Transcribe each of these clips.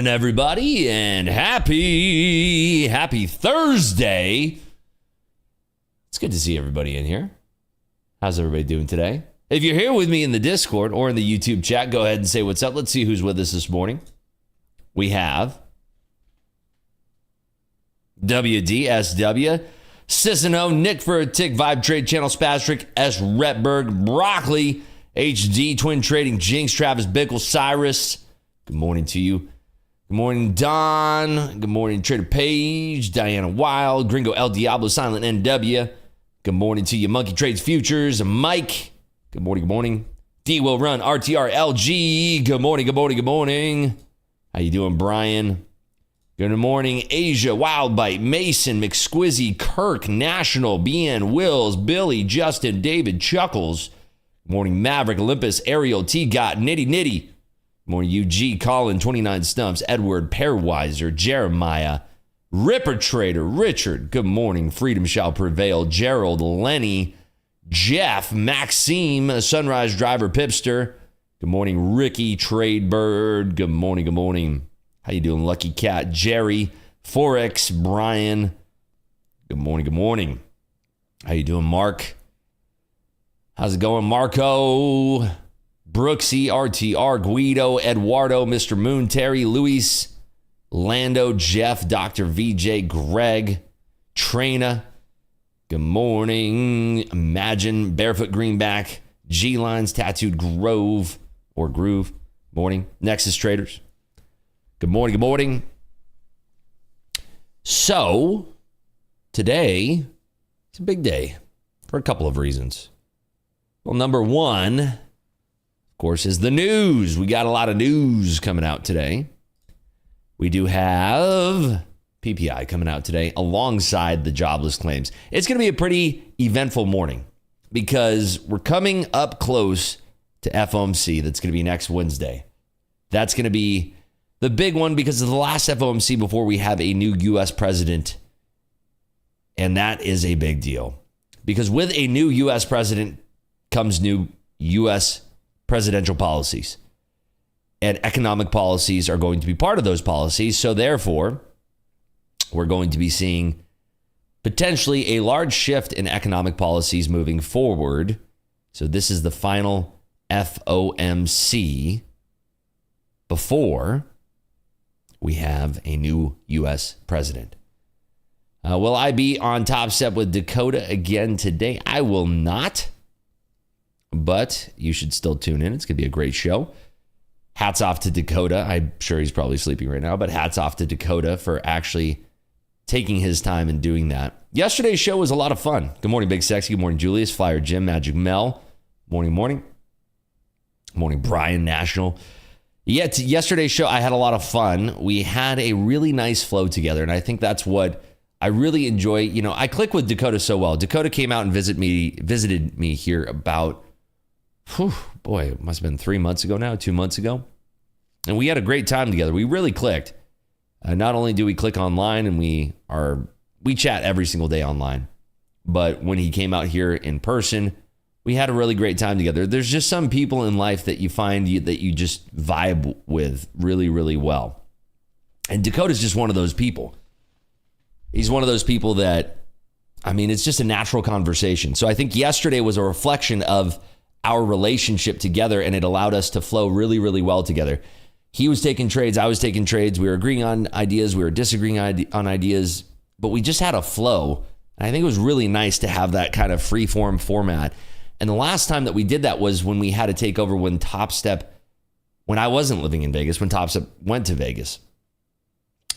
morning, everybody, and happy Thursday. It's good to see everybody in here. How's everybody doing today? If you're here with me in the Discord or in the YouTube chat, go ahead and say what's up. Let's see who's with us this morning. We have WDSW, Cicino, Nick for a Tick, Vibe Trade Channel, Spastric, S. Retberg, Broccoli, HD, Twin Trading, Jinx, Travis Bickle, Cyrus. Good morning to you. Good morning, Don. Good morning, Trader Page, Diana Wild, Gringo El Diablo, Silent NW. Good morning to you, Monkey Trades Futures, Mike. Good morning, good morning. D Will Run, RTR LG. Good morning, good morning, good morning. How you doing, Brian? Good morning, Asia, Wild Bite, Mason, McSquizzy, Kirk, National, BN, Wills, Billy, Justin, David, Chuckles. Good morning, Maverick, Olympus, Ariel, T. Got, Nitty Nitty. Good morning, UG, Colin, 29 Stumps, Edward, Pairwiser, Jeremiah, Ripper Trader, Richard. Good morning, Freedom Shall Prevail, Gerald, Lenny, Jeff, Maxime, Sunrise Driver, Pipster. Good morning, Ricky, Trade Bird. Good morning, good morning. How you doing, Lucky Cat, Jerry, Forex, Brian. Good morning, good morning. How you doing, Mark? How's it going, Marco? Brooksy, RTR, Guido, Eduardo, Mr. Moon, Terry, Luis, Lando, Jeff, Dr. VJ, Greg, Trina. Good morning. Imagine, Barefoot Greenback, G-Lines, Tattooed Grove, or Groove. Morning. Nexus Traders. Good morning, good morning. So, today, it's a big day for a couple of reasons. Well, number one, of course, is the news. We got a lot of news coming out today. We do have PPI coming out today alongside the jobless claims. It's going to be a pretty eventful morning because we're coming up close to FOMC. That's going to be next Wednesday. That's going to be the big one because of the last FOMC before we have a new U.S. president. And that is a big deal because with a new U.S. president comes new U.S. presidential policies. And economic policies are going to be part of those policies. So therefore, we're going to be seeing potentially a large shift in economic policies moving forward. So this is the final FOMC before we have a new U.S. president. Will I be on Top Step with Dakota again today? I will not. But you should still tune in. It's going to be a great show. Hats off to Dakota. I'm sure he's probably sleeping right now, but hats off to Dakota for actually taking his time and doing that. Yesterday's show was a lot of fun. Good morning, Big Sexy. Good morning, Julius, Flyer Jim, Magic Mel. Morning, morning. Morning, Brian, National. Yeah, yesterday's show, I had a lot of fun. We had a really nice flow together, and I think that's what I really enjoy. You know, I click with Dakota so well. Dakota came out and visited me here about it must have been 3 months ago now, 2 months ago. And we had a great time together. We really clicked. Not only do we click online and we chat every single day online, but when he came out here in person, we had a really great time together. There's just some people in life that you find that you just vibe with really, really well. And Dakota's just one of those people. He's one of those people that, it's just a natural conversation. So I think yesterday was a reflection of our relationship together, and it allowed us to flow really, really well together. He was taking trades, I was taking trades. We were agreeing on ideas, we were disagreeing on ideas, but we just had a flow. And I think it was really nice to have that kind of free-form format. And the last time that we did that was when we had to take over when I wasn't living in Vegas, when Top Step went to Vegas.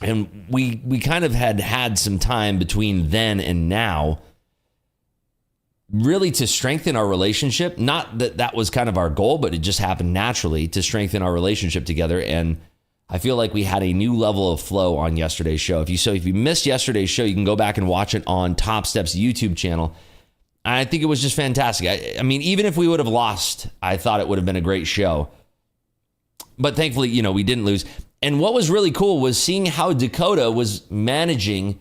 And we kind of had some time between then and now really to strengthen our relationship. Not that that was kind of our goal, but it just happened naturally to strengthen our relationship together. And I feel like we had a new level of flow on yesterday's show. If you missed yesterday's show, you can go back and watch it on Top Step's YouTube channel. I think it was just fantastic. Even if we would have lost, I thought it would have been a great show. But thankfully, we didn't lose. And what was really cool was seeing how Dakota was managing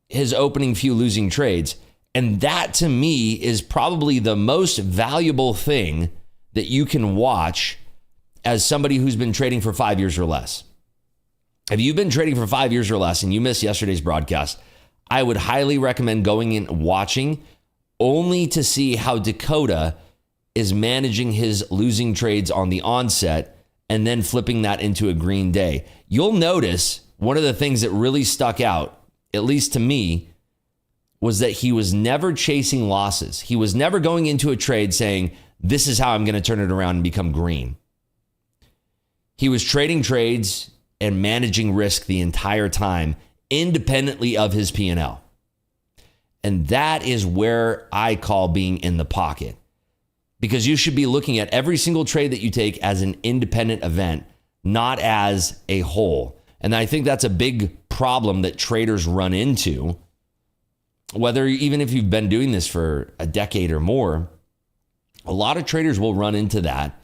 his opening few losing trades. And that, to me, is probably the most valuable thing that you can watch as somebody who's been trading for 5 years or less. If you've been trading for 5 years or less and you missed yesterday's broadcast, I would highly recommend going in and watching only to see how Dakota is managing his losing trades on the onset and then flipping that into a green day. You'll notice one of the things that really stuck out, at least to me, was that he was never chasing losses. He was never going into a trade saying, this is how I'm going to turn it around and become green. He was trading trades and managing risk the entire time, independently of his P&L. And that is where I call being in the pocket. Because you should be looking at every single trade that you take as an independent event, not as a whole. And I think that's a big problem that traders run into. Whether even if you've been doing this for a decade or more, a lot of traders will run into that,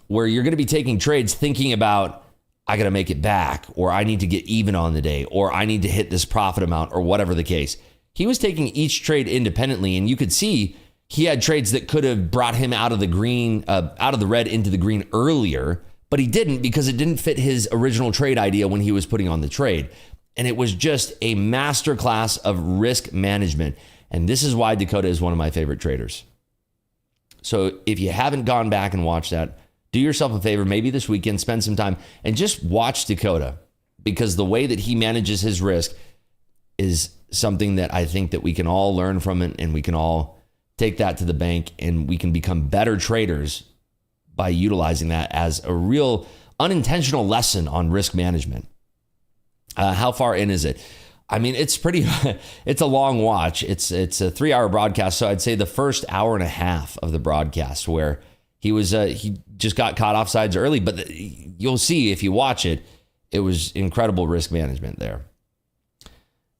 where you're going to be taking trades thinking about, I got to make it back, or I need to get even on the day, or I need to hit this profit amount, or whatever the case. He was taking each trade independently, and you could see he had trades that could have brought him out of the green, out of the red into the green earlier, but he didn't because it didn't fit his original trade idea when he was putting on the trade. And it was just a masterclass of risk management. And this is why Dakota is one of my favorite traders. So if you haven't gone back and watched that, do yourself a favor, maybe this weekend, spend some time and just watch Dakota, because the way that he manages his risk is something that I think that we can all learn from it, and we can all take that to the bank, and we can become better traders by utilizing that as a real unintentional lesson on risk management. How far in is it? I mean, it's it's a long watch. It's a 3-hour broadcast. So I'd say the first hour and a half of the broadcast, where he just got caught offsides early, but you'll see if you watch it, it was incredible risk management there.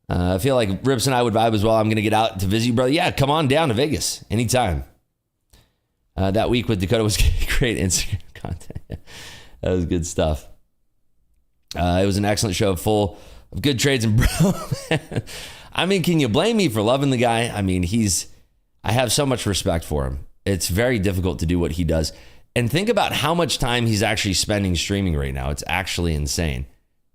I feel like Rips and I would vibe as well. I'm going to get out to visit you, brother. Yeah, come on down to Vegas anytime. That week with Dakota was great Instagram content. That was good stuff. It was an excellent show full of good trades. And bro, I mean, can you blame me for loving the guy? I mean, I have so much respect for him. It's very difficult to do what he does. And think about how much time he's actually spending streaming right now. It's actually insane.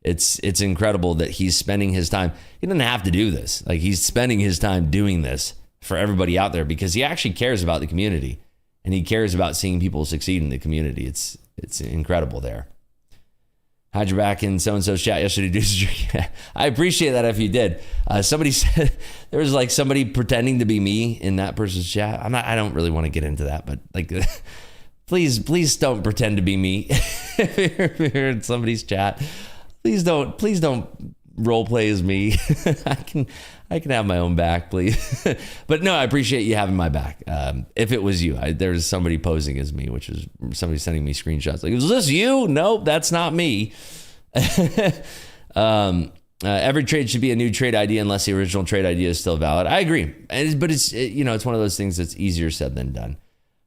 It's incredible that he's spending his time. He doesn't have to do this. Like, he's spending his time doing this for everybody out there because he actually cares about the community, and he cares about seeing people succeed in the community. It's incredible there. Had your back in so-and-so's chat yesterday. Dude. I appreciate that if you did. Somebody said there was like somebody pretending to be me in that person's chat. I don't really want to get into that, but like, please don't pretend to be me if you're in somebody's chat. Please don't role play as me. I can have my own back, please. But no, I appreciate you having my back. If it was you, there's somebody posing as me, which is somebody sending me screenshots. Like, is this you? Nope, that's not me. Every trade should be a new trade idea unless the original trade idea is still valid. I agree. But it's one of those things that's easier said than done.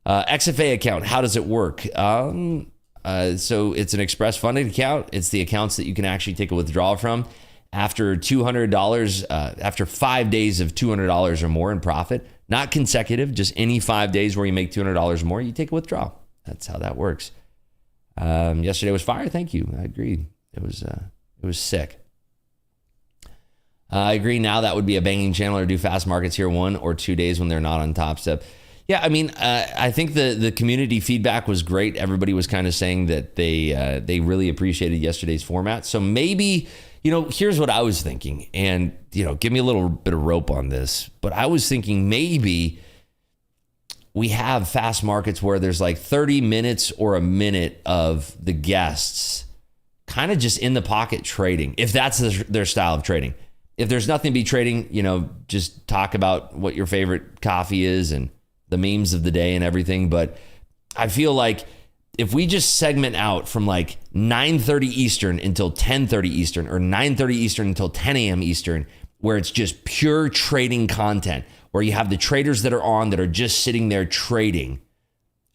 XFA account, how does it work? So it's an express funding account. It's the accounts that you can actually take a withdrawal from. After $200, after 5 days of $200 or more in profit, not consecutive, just any 5 days where you make $200 or more, you take a withdrawal. That's how that works. Yesterday was fire. Thank you. I agree. It was sick. I agree. Now that would be a banging channel or do fast markets here 1 or 2 days when they're not on top step. Yeah, I mean, I think the community feedback was great. Everybody was kind of saying that they really appreciated yesterday's format. So maybe, here's what I was thinking, and, give me a little bit of rope on this, but I was thinking maybe we have fast markets where there's like 30 minutes or a minute of the guests kind of just in the pocket trading, if that's their style of trading. If there's nothing to be trading, just talk about what your favorite coffee is and the memes of the day and everything. But I feel like if we just segment out from like 9:30 Eastern until 10:30 Eastern, or 9:30 Eastern until 10 a.m. Eastern, where it's just pure trading content, where you have the traders that are just sitting there trading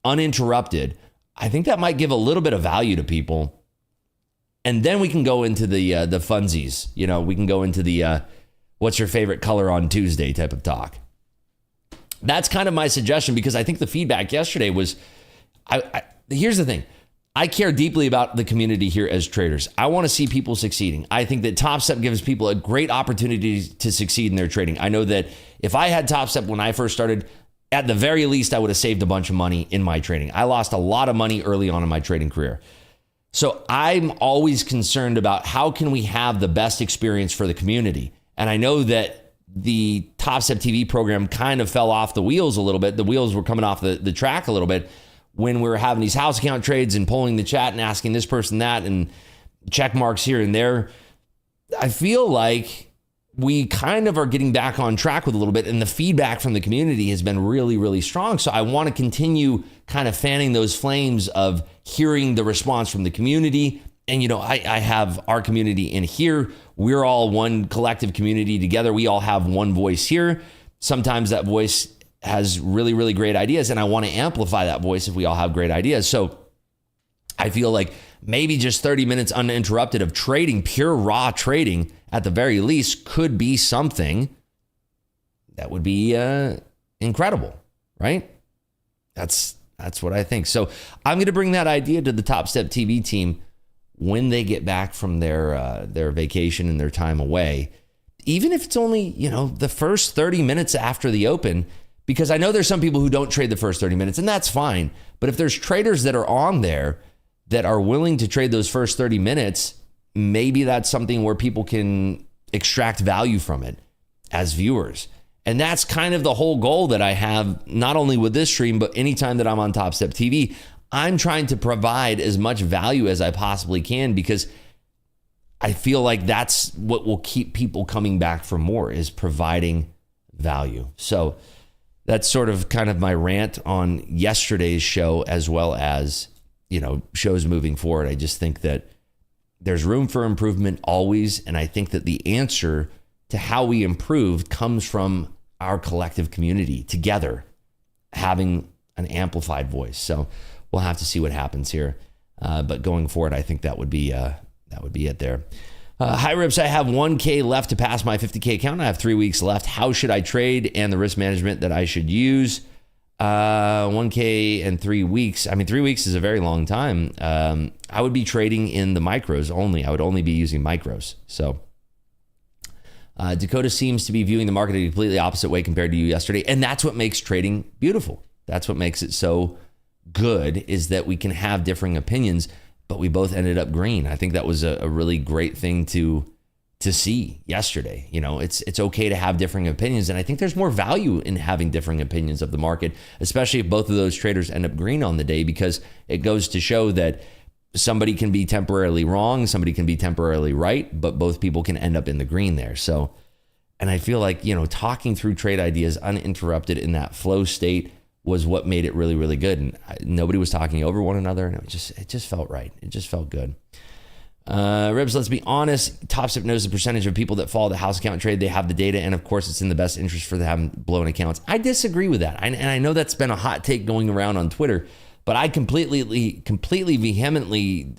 uninterrupted, I think that might give a little bit of value to people. And then we can go into the funsies. We can go into the what's your favorite color on Tuesday type of talk. That's kind of my suggestion, because I think the feedback yesterday was, here's the thing. I care deeply about the community here as traders. I want to see people succeeding. I think that Top Step gives people a great opportunity to succeed in their trading. I know that if I had Top Step when I first started, at the very least, I would have saved a bunch of money in my trading. I lost a lot of money early on in my trading career. So I'm always concerned about how can we have the best experience for the community. And I know that the Top Step TV program kind of fell off the wheels a little bit. The wheels were coming off the track a little bit when we were having these house account trades and polling the chat and asking this person that and check marks here and there. I feel like we kind of are getting back on track with a little bit, and the feedback from the community has been really, really strong. So I want to continue kind of fanning those flames of hearing the response from the community. And, you know, I have our community in here. We're all one collective community together. We all have one voice here. Sometimes that voice has really, really great ideas, and I want to amplify that voice if we all have great ideas. So I feel like maybe just 30 minutes uninterrupted of trading, pure raw trading, at the very least, could be something that would be incredible, right? That's what I think. So I'm going to bring that idea to the Top Step TV team when they get back from their vacation and their time away, even if it's only, you know, the first 30 minutes after the open, because I know there's some people who don't trade the first 30 minutes, and that's fine. But if there's traders that are on there that are willing to trade those first 30 minutes, maybe that's something where people can extract value from it as viewers. And that's kind of the whole goal that I have, not only with this stream, but anytime that I'm on Top Step TV. I'm trying to provide as much value as I possibly can, because I feel like that's what will keep people coming back for more, is providing value. So that's sort of kind of my rant on yesterday's show, as well as, you know, shows moving forward. I just think that there's room for improvement always. And I think that the answer to how we improve comes from our collective community together, having an amplified voice. So we'll have to see what happens here. But going forward, I think that would be it there. Hi, Rips. I have 1K left to pass my 50K account. I have 3 weeks left. How should I trade and the risk management that I should use? 1K and 3 weeks. I mean, 3 weeks is a very long time. I would be trading in the micros only. I would only be using micros. So Dakota seems to be viewing the market a completely opposite way compared to you yesterday. And that's what makes trading beautiful. That's what makes it so good, is that we can have differing opinions, but we both ended up green. I think that was a really great thing to see yesterday. You know, it's okay to have differing opinions. And I think there's more value in having differing opinions of the market, especially if both of those traders end up green on the day, because it goes to show that somebody can be temporarily wrong, somebody can be temporarily right, but both people can end up in the green there. So, and I feel like, you know, talking through trade ideas uninterrupted in that flow state was what made it really, really good. And nobody was talking over one another, and it just felt right. It just felt good. Ribs, let's be honest. Top Step knows the percentage of people that follow the house account trade. They have the data, and of course, it's in the best interest for them having blown accounts. I disagree with that, and I know that's been a hot take going around on Twitter, but I completely, vehemently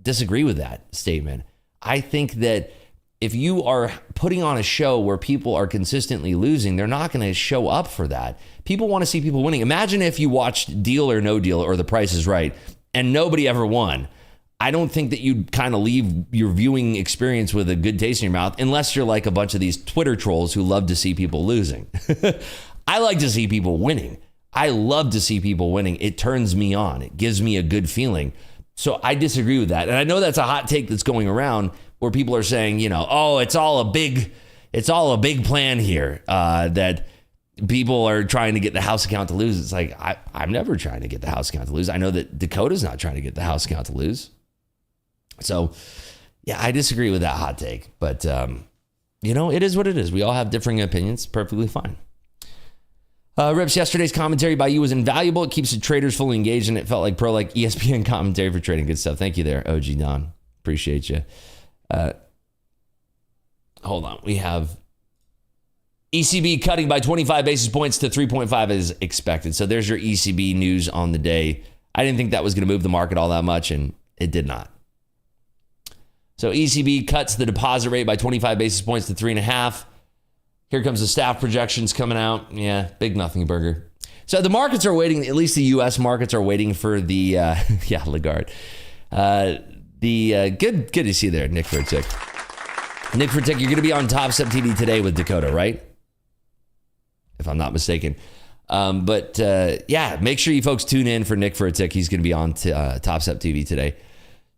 disagree with that statement. I think that if you are putting on a show where people are consistently losing, they're not going to show up for that. People want to see people winning. Imagine if you watched Deal or No Deal or The Price is Right and nobody ever won. I don't think that you'd kind of leave your viewing experience with a good taste in your mouth, unless you're like a bunch of these Twitter trolls who love to see people losing. I like to see people winning. I love to see people winning. It turns me on. It gives me a good feeling. So I disagree with that. And I know that's a hot take that's going around, where people are saying, you know, oh, it's all a big plan here, that people are trying to get the house account to lose. It's like, I'm never trying to get the house account to lose. I know that Dakota's not trying to get the house account to lose. So yeah, I disagree with that hot take, but you know, it is what it is. We all have differing opinions. Perfectly fine. Rips, yesterday's commentary by you was invaluable. It keeps the traders fully engaged, and it felt like like ESPN commentary for trading. Good stuff. Thank you there, OG Don. Appreciate you. Hold on. We have ECB cutting by 25 basis points to 3.5 as expected. So there's your ECB news on the day. I didn't think that was going to move the market all that much, and it did not. So ECB cuts the deposit rate by 25 basis points to 3.5. Here comes the staff projections coming out. Yeah, big nothing burger. So the markets are waiting, at least the U.S. markets are waiting for the, Lagarde. Good to see you there, Nick Vertick. Nick Vertick, you're going to be on Top Step TV today with Dakota, right? If I'm not mistaken. Make sure you folks tune in for Nick Vertick. He's going to be on Top Step TV today.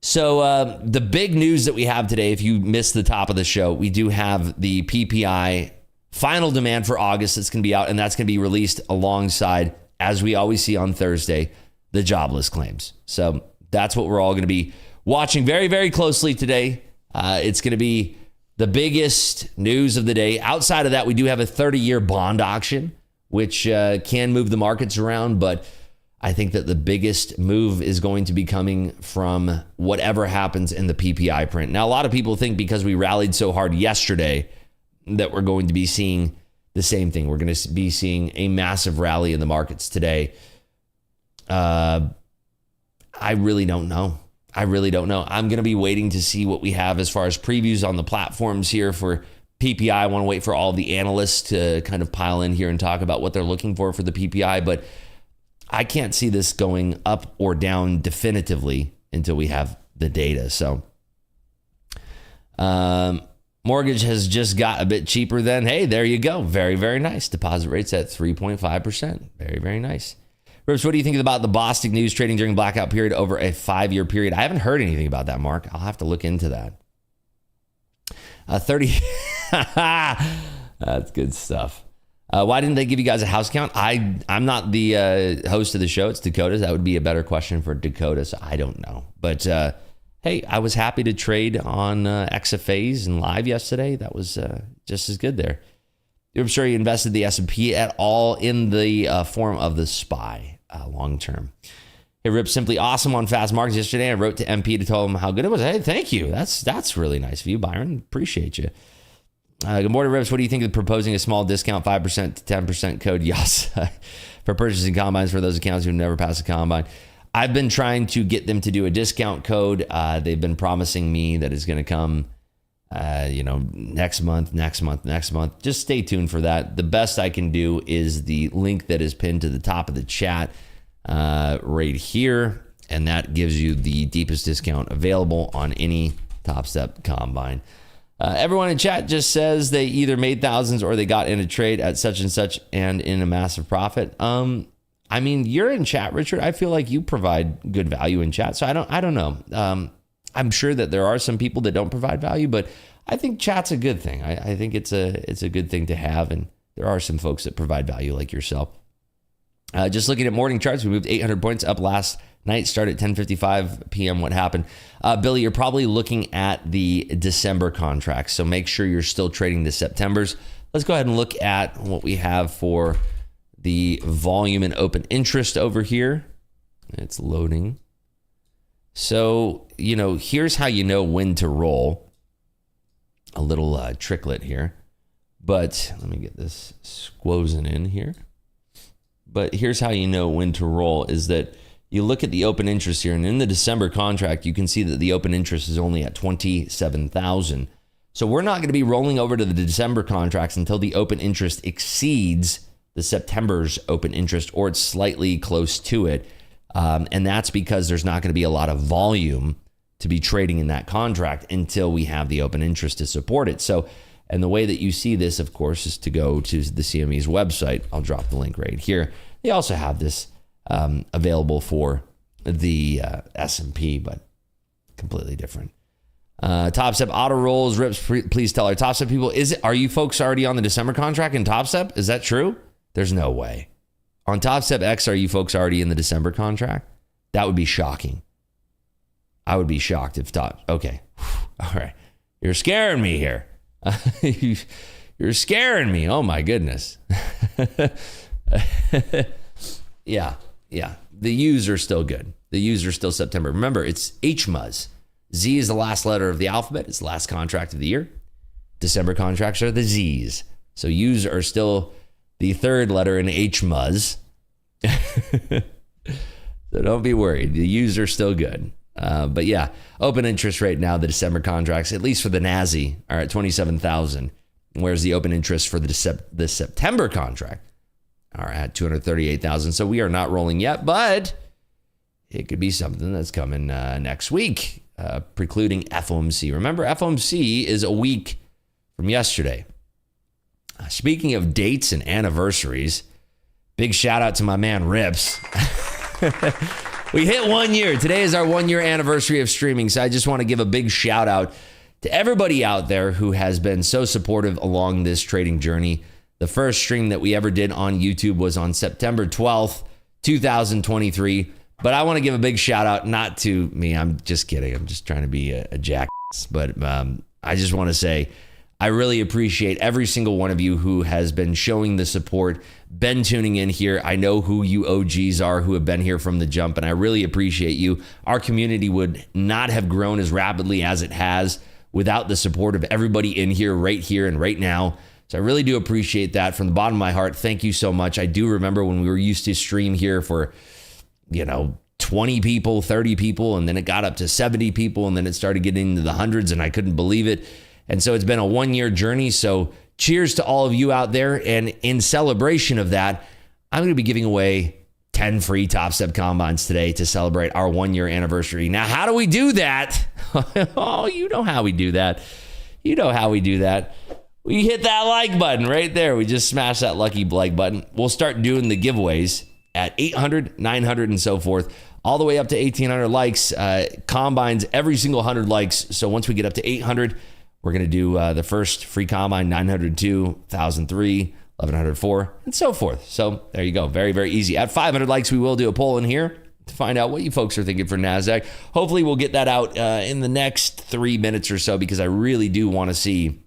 So the big news that we have today, if you missed the top of the show, we do have the PPI final demand for August that's going to be out, and that's going to be released alongside, as we always see on Thursday, the jobless claims. So that's what we're all going to be watching very, very closely today. It's going to be the biggest news of the day. Outside of that, we do have a 30-year bond auction, which can move the markets around, but I think that the biggest move is going to be coming from whatever happens in the PPI print. Now, a lot of people think because we rallied so hard yesterday that we're going to be seeing the same thing. We're going to be seeing a massive rally in the markets today. I really don't know. I'm going to be waiting to see what we have as far as previews on the platforms here for PPI. I want to wait for all the analysts to kind of pile in here and talk about what they're looking for the PPI, but I can't see this going up or down definitively until we have the data. So, mortgage has just got a bit cheaper then. Hey, there you go. Very, very nice. Deposit rates at 3.5%. Very, very nice. Rips, what do you think about the Boston news trading during blackout period over a 5-year period? I haven't heard anything about that, Mark. I'll have to look into that. 30. That's good stuff. Why didn't they give you guys a house count? I'm not the host of the show. It's Dakota's. That would be a better question for Dakota, so I don't know. But hey, I was happy to trade on XFAs and live yesterday. That was just as good there. I'm sure you invested the S&P at all in the form of the SPY long term. Hey, Rip, simply awesome on fast markets yesterday. I wrote to MP to tell him how good it was. Hey, thank you. That's really nice of you, Byron. Appreciate you. Good morning, Rips. What do you think of proposing a small discount, 5% to 10% code YAS for purchasing combines for those accounts who never pass a combine? I've been trying to get them to do a discount code. They've been promising me that it's going to come, next month. Just stay tuned for that. The best I can do is the link that is pinned to the top of the chat right here, and that gives you the deepest discount available on any Top Step combine. Everyone in chat just says they either made thousands or they got in a trade at such and such and in a massive profit. I mean, you're in chat, Richard. I feel like you provide good value in chat, so I don't know. I'm sure that there are some people that don't provide value, but I think chat's a good thing. I think it's a good thing to have, and there are some folks that provide value like yourself. Just looking at morning charts, we moved 800 points up last night, started at 10:55 p.m. What happened? Billy, you're probably looking at the December contracts, so make sure you're still trading the Septembers. Let's go ahead and look at what we have for the volume and open interest over here. It's loading. So, here's how you know when to roll. A little tricklet here. But let me get this squozing in here. But here's how you know when to roll is that you look at the open interest here, and in the December contract, you can see that the open interest is only at 27,000. So we're not going to be rolling over to the December contracts until the open interest exceeds the September's open interest, or it's slightly close to it. And that's because there's not going to be a lot of volume to be trading in that contract until we have the open interest to support it. So, and the way that you see this, of course, is to go to the CME's website. I'll drop the link right here. They also have this available for the S&P, but completely different. Top Step auto rolls. Rips, please tell our Top Step people, are you folks already on the December contract in Top Step? Is that true? There's no way. On Top Step X, are you folks already in the December contract? That would be shocking. I would be shocked if okay. All right. You're scaring me here. You're scaring me. Oh my goodness. Yeah. The U's are still good. The U's are still September. Remember, it's HMUZ. Z is the last letter of the alphabet. It's the last contract of the year. December contracts are the Z's. So U's are still the third letter in HMUZ. So don't be worried. The U's are still good. But yeah, open interest rate now, the December contracts, at least for the NASI, are at 27,000, whereas the open interest for the September contract are at 238,000. So we are not rolling yet, but it could be something that's coming next week, precluding FOMC. Remember, FOMC is a week from yesterday. Speaking of dates and anniversaries, big shout out to my man Rips. We hit 1 year. Today is our 1 year anniversary of streaming. So I just want to give a big shout out to everybody out there who has been so supportive along this trading journey. The first stream that we ever did on YouTube was on September 12th, 2023. But I want to give a big shout out, not to me. I'm just kidding. I'm just trying to be a jackass. But I just want to say, I really appreciate every single one of you who has been showing the support, been tuning in here. I know who you OGs are who have been here from the jump, and I really appreciate you. Our community would not have grown as rapidly as it has without the support of everybody in here and right now. So I really do appreciate that from the bottom of my heart. Thank you so much. I do remember when we were used to stream here for, 20 people, 30 people, and then it got up to 70 people, and then it started getting into the hundreds, and I couldn't believe it. And so it's been a 1 year journey. So cheers to all of you out there. And in celebration of that, I'm going to be giving away 10 free Top Step Combines today to celebrate our 1 year anniversary. Now, how do we do that? Oh, you know how we do that. We hit that like button right there. We just smashed that lucky like button. We'll start doing the giveaways at 800, 900, and so forth, all the way up to 1,800 likes. Combines every single 100 likes. So once we get up to 800, we're going to do the first free combine, 902, 1,003, 1,104, and so forth. So there you go. Very, very easy. At 500 likes, we will do a poll in here to find out what you folks are thinking for NASDAQ. Hopefully, we'll get that out in the next 3 minutes or so, because I really do want to see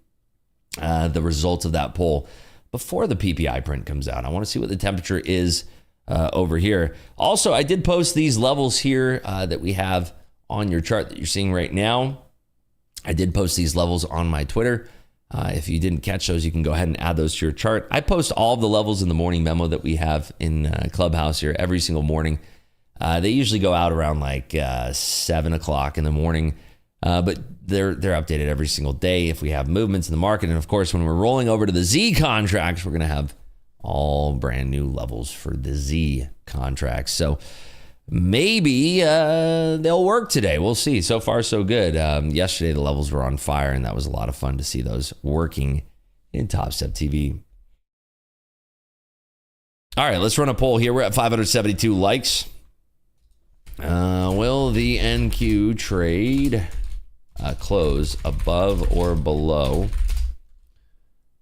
the results of that poll before the PPI print comes out. I want to see what the temperature is over here. Also, I did post these levels here that we have on your chart that you're seeing right now. I did post these levels on my Twitter. If you didn't catch those, you can go ahead and add those to your chart. I post all of the levels in the morning memo that we have in Clubhouse here every single morning. They usually go out around like 7 o'clock in the morning, but they're updated every single day if we have movements in the market. And of course, when we're rolling over to the Z contracts, we're going to have all brand new levels for the Z contracts. So maybe they'll work today. We'll see. So far, so good. Yesterday, the levels were on fire, and that was a lot of fun to see those working in Top Step TV. All right, let's run a poll here. We're at 572 likes. Will the NQ trade close above or below?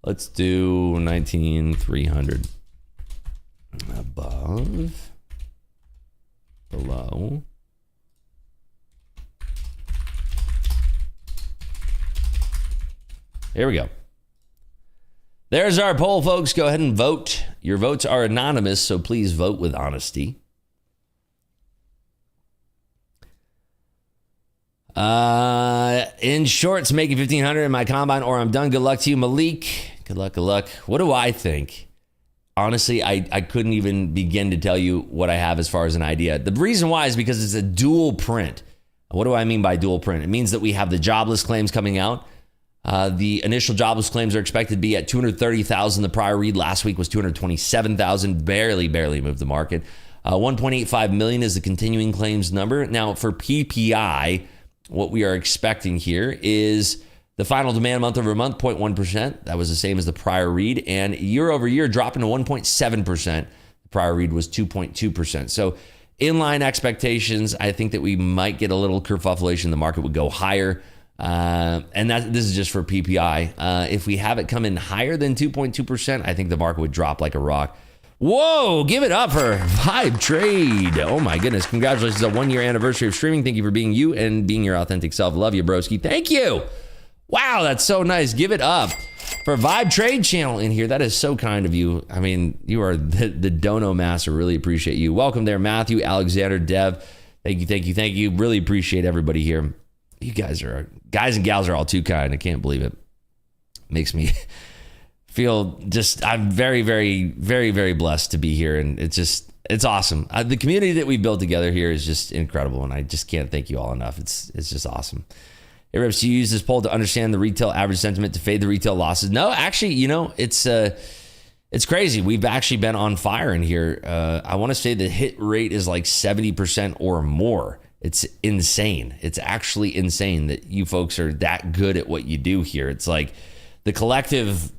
Let's do 19,300. Above. Below. Here we go. There's our poll, folks. Go ahead and vote. Your votes are anonymous, so please vote with honesty. In shorts, making 1,500 in my combine, or I'm done. Good luck to you, Malik. Good luck, good luck. What do I think? Honestly, I couldn't even begin to tell you what I have as far as an idea. The reason why is because it's a dual print. What do I mean by dual print? It means that we have the jobless claims coming out. The initial jobless claims are expected to be at 230,000. The prior read last week was 227,000. Barely moved the market. 1.85 million is the continuing claims number. Now, for PPI, what we are expecting here is the final demand month over month, 0.1%. That was the same as the prior read. And year over year, dropping to 1.7%. The prior read was 2.2%. So inline expectations, I think that we might get a little kerfuffleation. The market would go higher. And this is just for PPI. If we have it come in higher than 2.2%, I think the market would drop like a rock. Whoa, give it up for Vibe Trade. Oh my goodness. Congratulations on 1 year anniversary of streaming. Thank you for being you and being your authentic self. Love you, broski. Thank you. Wow, that's so nice. Give it up for Vibe Trade channel in here. That is so kind of you. I mean, you are the dono master. Really appreciate you. Welcome there, Matthew, Alexander, Dev. Thank you. Really appreciate everybody here. You guys and gals are all too kind. I can't believe it. Makes me feel I'm very, very, very, very blessed to be here. And it's awesome. The community that we've built together here is just incredible. And I just can't thank you all enough. It's just awesome. Hey, Rips, you use this poll to understand the retail average sentiment to fade the retail losses. No, actually, it's It's crazy. We've actually been on fire in here. I want to say the hit rate is like 70% or more. It's insane. It's actually insane that you folks are that good at what you do here. It's like the collective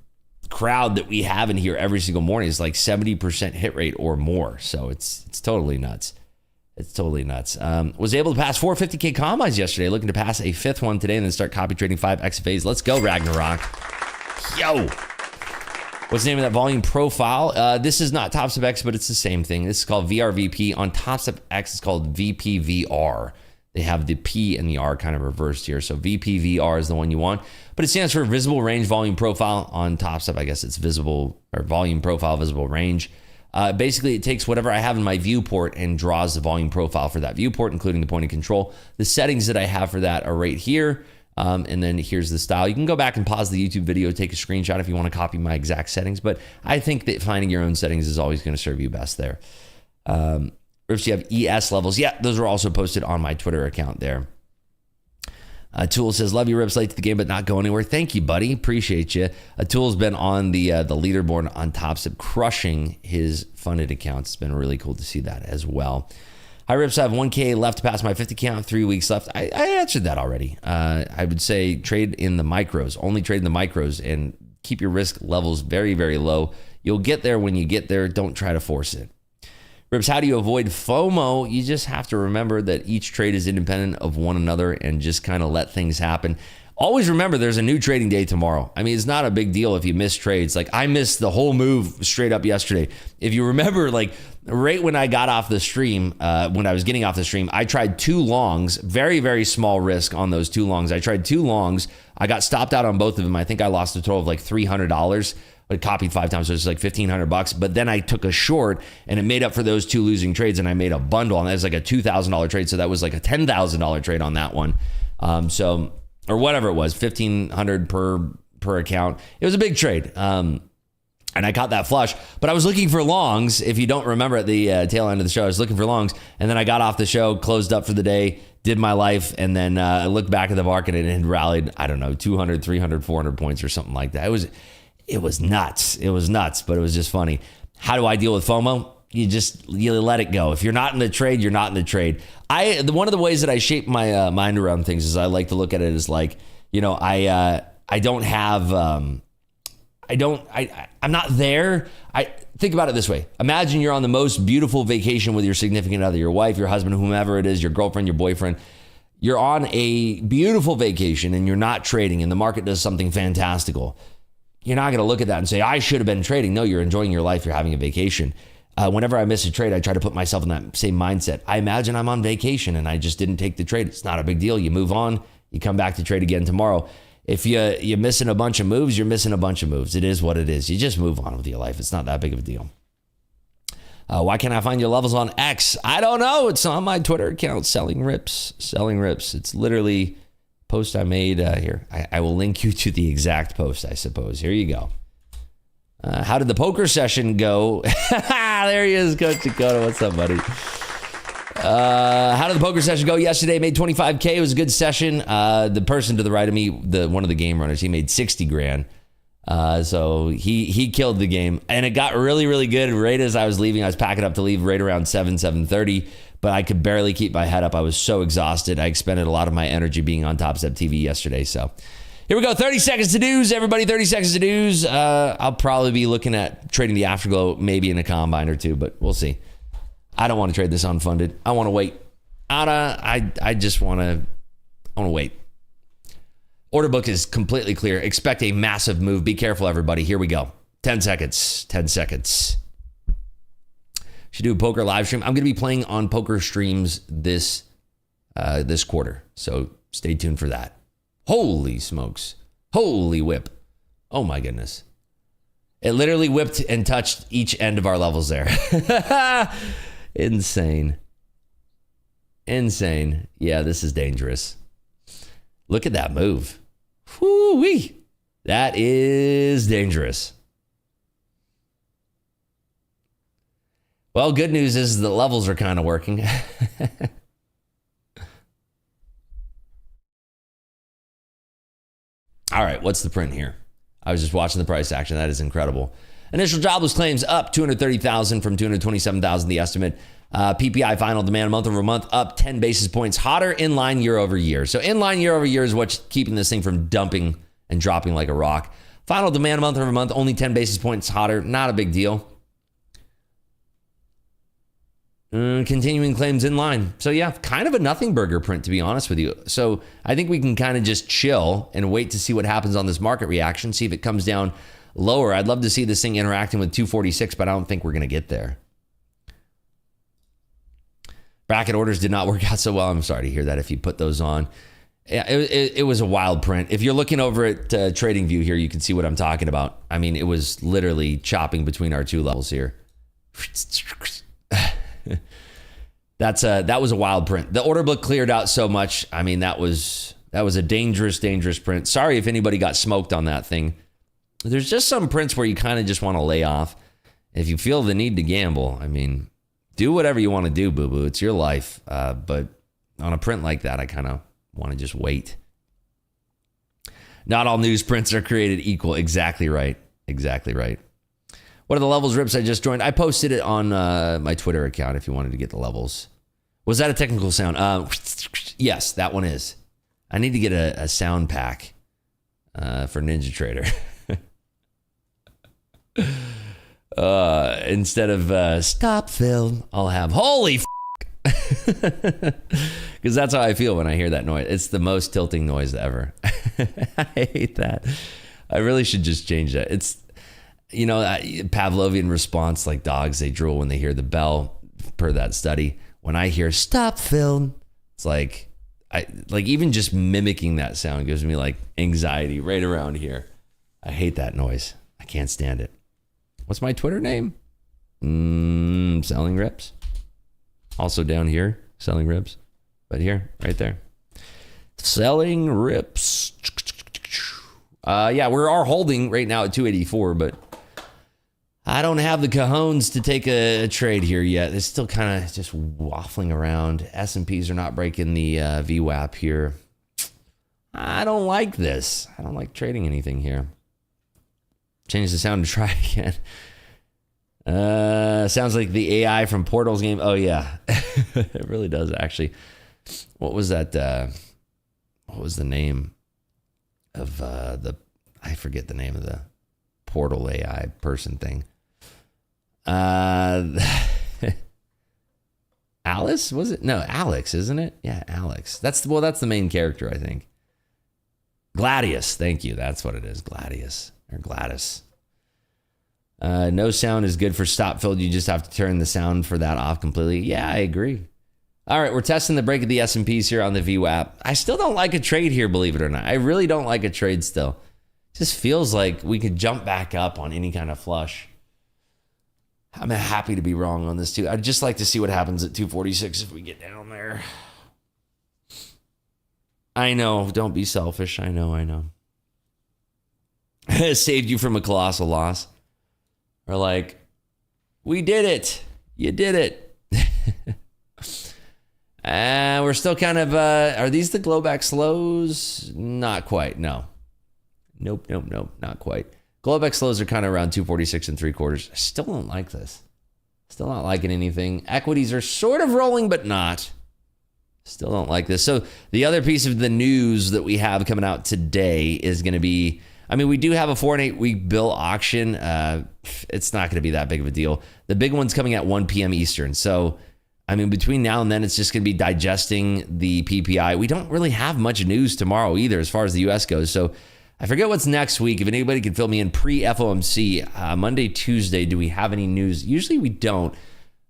crowd that we have in here every single morning is like 70% hit rate or more. So it's totally nuts. It's totally nuts. Was able to pass 450K combines yesterday, looking to pass a fifth one today and then start copy trading 5 XFAs. Let's go, Ragnarok. Yo. What's the name of that volume profile? This is not Top Step X, but it's the same thing. This is called VRVP. On Top Step X, it's called VPVR. They have the P and the R kind of reversed here. So VPVR is the one you want, but it stands for Visible Range Volume Profile. On Top Step, I guess it's visible or volume profile, visible range. Basically, it takes whatever I have in my viewport and draws the volume profile for that viewport, including the point of control. The settings that I have for that are right here. And then here's the style. You can go back and pause the YouTube video, take a screenshot if you want to copy my exact settings. But I think that finding your own settings is always going to serve you best there. If you have ES levels, yeah, those are also posted on my Twitter account there. Tool says, love you, Rips, late to the game, but not go anywhere. Thank you, buddy. Appreciate you. Tool's been on the leaderboard on Top Step, crushing his funded accounts. It's been really cool to see that as well. Hi, Rips. I have 1K left to pass my 50 count, 3 weeks left. I answered that already. I would say trade in the micros, only trade in the micros, and keep your risk levels very, very low. You'll get there when you get there. Don't try to force it. Rips, how do you avoid FOMO? You just have to remember that each trade is independent of one another and just kind of let things happen. Always remember there's a new trading day tomorrow. I mean, it's not a big deal if you miss trades. Like I missed the whole move straight up yesterday. If you remember, like right when I got off the stream, when I was getting off the stream, I tried 2 longs, very, very small risk on those 2 longs. I tried 2 longs. I got stopped out on both of them. I think I lost a total of like $300. I copied 5 times, so it's like $1,500. But then I took a short and it made up for those 2 losing trades, and I made a bundle, and that was like a $2,000 trade. So that was like a $10,000 trade on that one. Or whatever it was, $1,500 per account. It was a big trade. And I caught that flush, but I was looking for longs. If you don't remember at the tail end of the show, I was looking for longs, and then I got off the show, closed up for the day, did my life, and then I looked back at the market and it had rallied, I don't know, 200, 300, 400 points or something like that. It was nuts. It was nuts, but it was just funny. How do I deal with FOMO? You let it go. If you're not in the trade, you're not in the trade. One of the ways that I shape my mind around things is I like to look at it as like, I'm not there. Think about it this way. Imagine you're on the most beautiful vacation with your significant other, your wife, your husband, whomever it is, your girlfriend, your boyfriend. You're on a beautiful vacation and you're not trading, and the market does something fantastical. You're not going to look at that and say, I should have been trading. No, you're enjoying your life. You're having a vacation. Whenever I miss a trade, I try to put myself in that same mindset. I imagine I'm on vacation and I just didn't take the trade. It's not a big deal. You move on. You come back to trade again tomorrow. If you're missing a bunch of moves, you're missing a bunch of moves. It is what it is. You just move on with your life. It's not that big of a deal. Why can't I find your levels on X? I don't know. It's on my Twitter account, Selling Rips. It's literally a post I made here. I will link you to the exact post, I suppose. Here you go. How did the poker session go? There he is, Coach Dakota. What's up, buddy? How did the poker session go yesterday? Made 25K. It was a good session. The person to the right of me, one of the game runners, he made 60 grand. So he killed the game, and it got really, really good. Right as I was leaving, I was packing up to leave right around 7:30, but I could barely keep my head up. I was so exhausted. I expended a lot of my energy being on Top Step TV yesterday. So here we go. 30 seconds to news, everybody. 30 seconds to news. I'll probably be looking at trading the Afterglow, maybe in a combine or two, but we'll see. I don't want to trade this unfunded. I want to wait. I just want to wait. Order book is completely clear. Expect a massive move. Be careful, everybody. Here we go. 10 seconds. 10 seconds. Should do a poker live stream. I'm going to be playing on poker streams this quarter, so stay tuned for that. Holy smokes. Holy whip. Oh my goodness. It literally whipped and touched each end of our levels there. Insane. Yeah, this is dangerous. Look at that move. Whoo-wee. That is dangerous. Well, good news is the levels are kind of working. All right, what's the print here? I was just watching the price action. That is incredible. Initial jobless claims up 230,000 from 227,000, the estimate. PPI final demand month over month up 10 basis points, hotter, in line year over year. So in line year over year is what's keeping this thing from dumping and dropping like a rock. Final demand month over month, only 10 basis points hotter, not a big deal. Continuing claims in line. So yeah, kind of a nothing burger print, to be honest with you. So I think we can kind of just chill and wait to see what happens on this market reaction, see if it comes down lower. I'd love to see this thing interacting with 246, but I don't think we're going to get there. Bracket orders did not work out so well. I'm sorry to hear that if you put those on. Yeah, it was a wild print. If you're looking over at TradingView here, you can see what I'm talking about. I mean, it was literally chopping between our two levels here. That was a wild print. The order book cleared out so much. I mean, that was a dangerous print. Sorry if anybody got smoked on that thing. There's just some prints where you kind of just want to lay off. If you feel the need to gamble, I mean, do whatever you want to do, boo-boo. It's your life. But on a print like that, I kind of want to just wait. Not all news prints are created equal. Exactly right. Exactly right. What are the levels rips I just joined? I posted it on my Twitter account if you wanted to get the levels. Was that a technical sound? Yes, that one is. I need to get a sound pack for Ninja Trader. Instead of stop film, I'll have holy because that's how I feel when I hear that noise. It's the most tilting noise ever. I hate that. I really should just change that. It's, you know, Pavlovian response, like dogs, they drool when they hear the bell, per that study. When I hear stop film, it's like, even just mimicking that sound gives me like anxiety right around here. I hate that noise. I can't stand it. What's my Twitter name? Selling Rips. Also down here, Selling Rips. But here, right there. Selling Rips. Yeah, we are holding right now at 284, but I don't have the cojones to take a trade here yet. It's still kind of just waffling around. S&Ps are not breaking the VWAP here. I don't like this. I don't like trading anything here. Change the sound to try again. Sounds like the AI from Portal's game. Oh, yeah. It really does, actually. What was that? What was the name of I forget the name of the Portal AI person thing. Alice, was it? No, Alex, isn't it? Yeah, Alex. That's the main character, I think. Gladius, thank you. That's what it is. Gladius or Gladys. No sound is good for stop fill. You just have to turn the sound for that off completely. Yeah, I agree. All right, we're testing the break of the S&Ps here on the VWAP. I still don't like a trade here, believe it or not. I really don't like a trade still. It just feels like we could jump back up on any kind of flush. I'm happy to be wrong on this too. I'd just like to see what happens at 246 if we get down there. I know, don't be selfish. I know. Saved you from a colossal loss. Or like, we did it. You did it. We're still kind of, are these the glowback slows? Not quite, no. Nope, not quite. Glowback slows are kind of around 246 and 3/4. I still don't like this. Still not liking anything. Equities are sort of rolling, but not. Still don't like this. So the other piece of the news that we have coming out today is going to be, I mean, we do have a 4 and 8 week bill auction. It's not going to be that big of a deal. The big one's coming at 1 p.m. Eastern. So, I mean, between now and then, it's just going to be digesting the PPI. We don't really have much news tomorrow either as far as the U.S. goes. So I forget what's next week. If anybody can fill me in pre-FOMC, Monday, Tuesday, do we have any news? Usually we don't.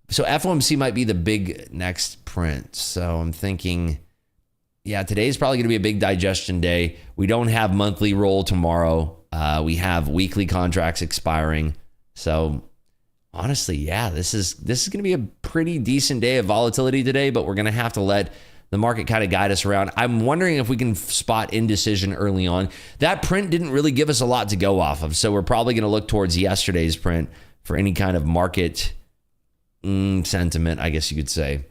So FOMC might be the big next print. So I'm thinking, yeah, today's probably going to be a big digestion day. We don't have monthly roll tomorrow. We have weekly contracts expiring. So honestly, yeah, this is going to be a pretty decent day of volatility today, but we're going to have to let the market kind of guide us around. I'm wondering if we can spot indecision early on. That print didn't really give us a lot to go off of, so we're probably going to look towards yesterday's print for any kind of market sentiment, I guess you could say.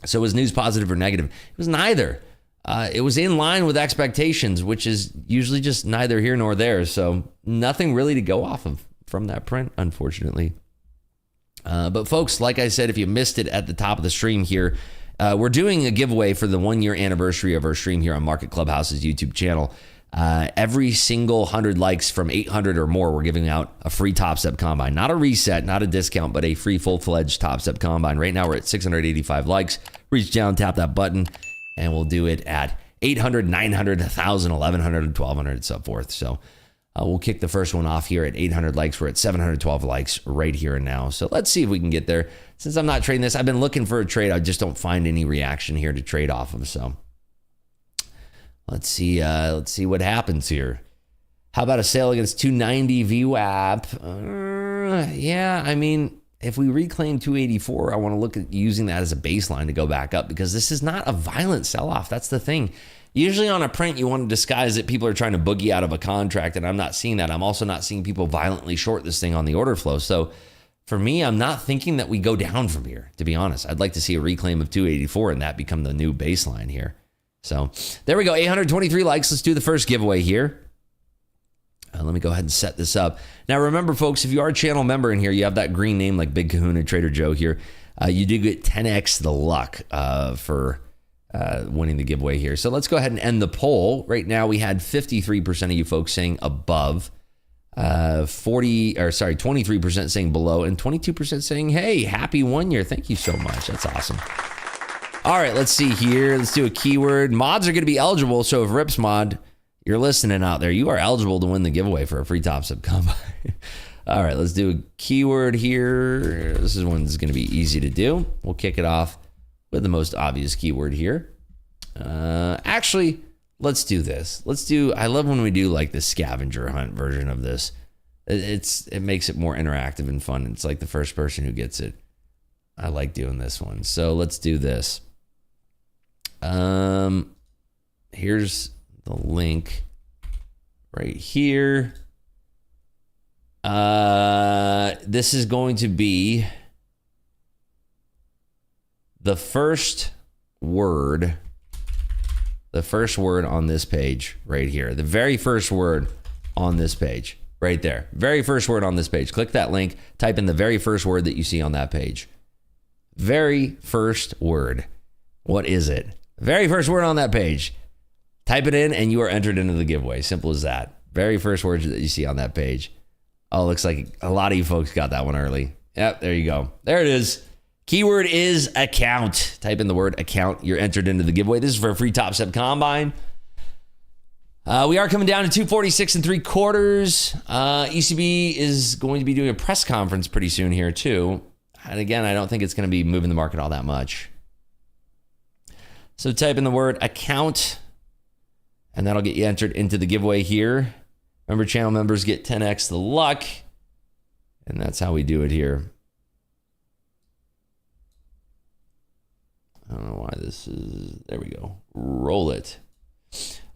So was news positive or negative? It was neither. It was in line with expectations, which is usually just neither here nor there. So nothing really to go off of. from that print, unfortunately. But folks, like I said, if you missed it at the top of the stream here, we're doing a giveaway for the 1 year anniversary of our stream here on Market Clubhouse's YouTube channel. Every single 100 likes from 800 or more, we're giving out a free Top Step Combine. Not a reset, not a discount, but a free full-fledged Top Step Combine. Right now we're at 685 likes. Reach down, tap that button, and we'll do it at 800, 900, 1,000, 1,100, 1,200, and so forth. So we'll kick the first one off here at 800 likes. We're at 712 likes right here and now. So let's see if we can get there. Since I'm not trading this, I've been looking for a trade. I just don't find any reaction here to trade off of. So let's see what happens here. How about a sale against 290 VWAP? Yeah, I mean, if we reclaim 284, I want to look at using that as a baseline to go back up, because this is not a violent sell-off. That's the thing. Usually on a print, you want to disguise it. People are trying to boogie out of a contract, and I'm not seeing that. I'm also not seeing people violently short this thing on the order flow. So for me, I'm not thinking that we go down from here, to be honest. I'd like to see a reclaim of 284 and that become the new baseline here. So there we go, 823 likes. Let's do the first giveaway here. Let me go ahead and set this up. Now, remember, folks, if you are a channel member in here, you have that green name like Big Kahuna, Trader Joe here. You do get 10x the luck for winning the giveaway here. So let's go ahead and end the poll. Right now, we had 53% of you folks saying above, 23% saying below, and 22% saying, hey, happy 1 year. Thank you so much. That's awesome. All right, let's see here. Let's do a keyword. Mods are going to be eligible. So if Rips Mod, you're listening out there, you are eligible to win the giveaway for a free Top Step Combine. All right, let's do a keyword here. This is one that's going to be easy to do. We'll kick it off with the most obvious keyword here. Actually, let's do this. I love when we do like the scavenger hunt version of this. It makes it more interactive and fun. It's like the first person who gets it. I like doing this one. So let's do this. Here's the link right here. This is going to be the first word on this page right here. The very first word on this page right there. Very first word on this page. Click that link, type in the very first word that you see on that page. Very first word. What is it? Very first word on that page. Type it in and you are entered into the giveaway. Simple as that. Very first word that you see on that page. Oh, looks like a lot of you folks got that one early. Yep, there you go. There it is. Keyword is account. Type in the word account. You're entered into the giveaway. This is for a free Top Step Combine. We are coming down to 246 3/4. ECB is going to be doing a press conference pretty soon here too. And again, I don't think it's going to be moving the market all that much. So type in the word account, and that'll get you entered into the giveaway here. Remember, channel members get 10x the luck, and that's how we do it here. I don't know why this is... There we go. Roll it.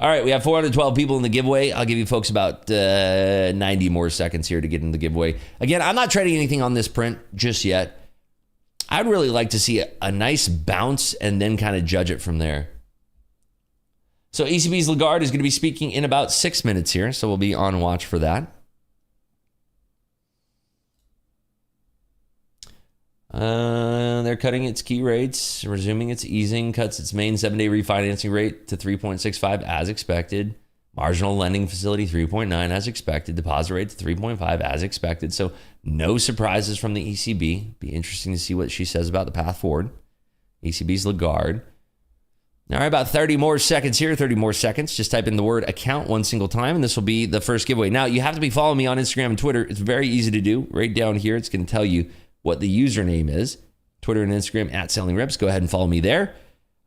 All right, we have 412 people in the giveaway. I'll give you folks about 90 more seconds here to get in the giveaway. Again, I'm not trading anything on this print just yet. I'd really like to see a nice bounce and then kind of judge it from there. So ECB's Lagarde is going to be speaking in about 6 minutes here, so we'll be on watch for that. They're cutting its key rates, resuming its easing, cuts its main 7-day refinancing rate to 3.65 as expected. Marginal lending facility 3.9 as expected. Deposit rate to 3.5 as expected. So no surprises from the ECB. Be interesting to see what she says about the path forward. ECB's Lagarde. All right, about 30 more seconds here, 30 more seconds. Just type in the word account one single time, and this will be the first giveaway. Now, you have to be following me on Instagram and Twitter. It's very easy to do. Right down here, it's going to tell you what the username is. Twitter and Instagram at Selling Rips. Go ahead and follow me there.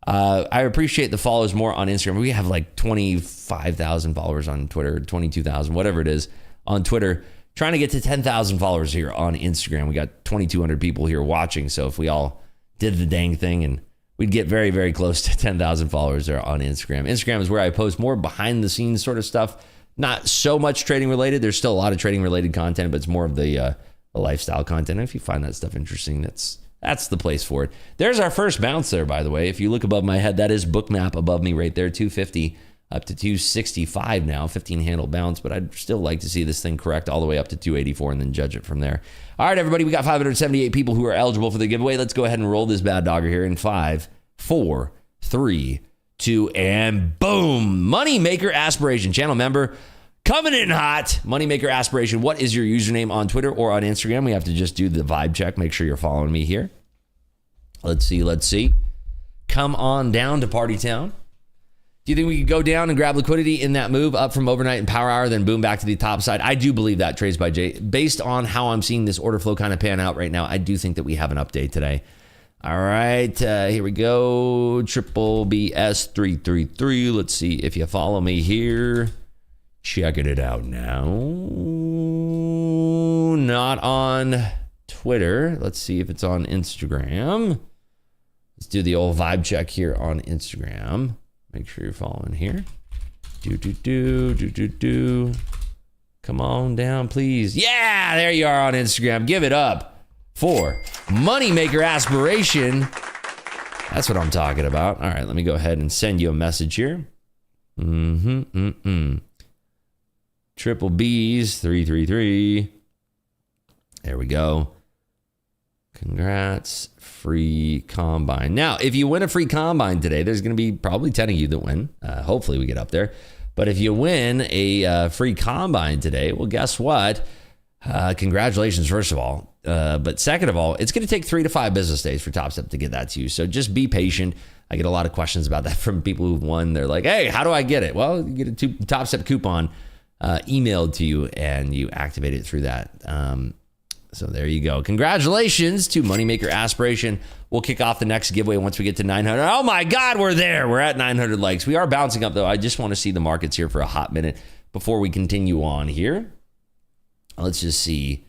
I appreciate the follows more on Instagram. We have like 25,000 followers on Twitter, 22,000, whatever it is on Twitter. Trying to get to 10,000 followers here on Instagram. We got 2,200 people here watching. So if we all did the dang thing, and we'd get very, very close to 10,000 followers there on Instagram. Instagram is where I post more behind the scenes sort of stuff. Not so much trading related. There's still a lot of trading related content, but it's more of the lifestyle content. And if you find that stuff interesting, that's the place for it. There's our first bounce there, by the way. If you look above my head, that is Bookmap above me right there, 250. up to 265 now, 15 handle bounce, but I'd still like to see this thing correct all the way up to 284 and then judge it from there. All right, everybody, we got 578 people who are eligible for the giveaway. Let's go ahead and roll this bad dogger here in 5, 4, 3, 2, and boom. Moneymaker Aspiration, channel member, coming in hot. Moneymaker Aspiration, what is your username on Twitter or on Instagram? We have to just do the vibe check. Make sure you're following me here. Let's see. Come on down to Party Town. Do you think we could go down and grab liquidity in that move up from overnight and power hour, then boom back to the top side? I do believe that, Trades by Jay. Based on how I'm seeing this order flow kind of pan out right now, I do think that we have an update today. All right, here we go. Triple BS 333. Let's see if you follow me here. Checking it out now. Not on Twitter. Let's see if it's on Instagram. Let's do the old vibe check here on Instagram. Make sure you're following here. Come on down, please. Yeah, there you are on Instagram. Give it up for Moneymaker Aspiration. That's what I'm talking about. All right, let me go ahead and send you a message here. Triple B's 333. There we go. Congrats. Free combine. Now, if you win a free combine today, there's going to be probably 10 of you that win. Hopefully we get up there. But if you win a free combine today, well, guess what? Congratulations, first of all. But second of all, it's going to take 3 to 5 business days for Top Step to get that to you. So just be patient. I get a lot of questions about that from people who've won. They're like, hey, how do I get it? Well, you get a Top Step coupon emailed to you and you activate it through that. So there you go. Congratulations to Moneymaker Aspiration. We'll kick off the next giveaway once we get to 900. Oh my God, we're there. We're at 900 likes. We are bouncing up though. I just want to see the markets here for a hot minute before we continue on here. Let's just see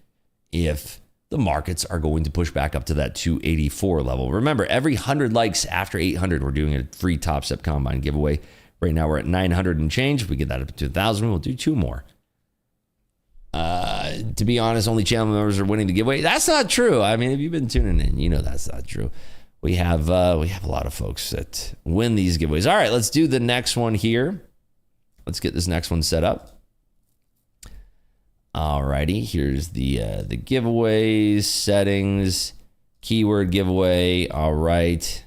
if the markets are going to push back up to that 284 level. Remember, every 100 likes after 800, we're doing a free Top Step Combine giveaway. Right now we're at 900 and change. If we get that up to 1,000, we'll do 2 more. To be honest, only channel members are winning the giveaway. That's not true. I mean, if you've been tuning in, you know that's not true. We have a lot of folks that win these giveaways. All right, let's do the next one here. Let's get this next one set up. All righty, here's the giveaways, settings, keyword giveaway. All right,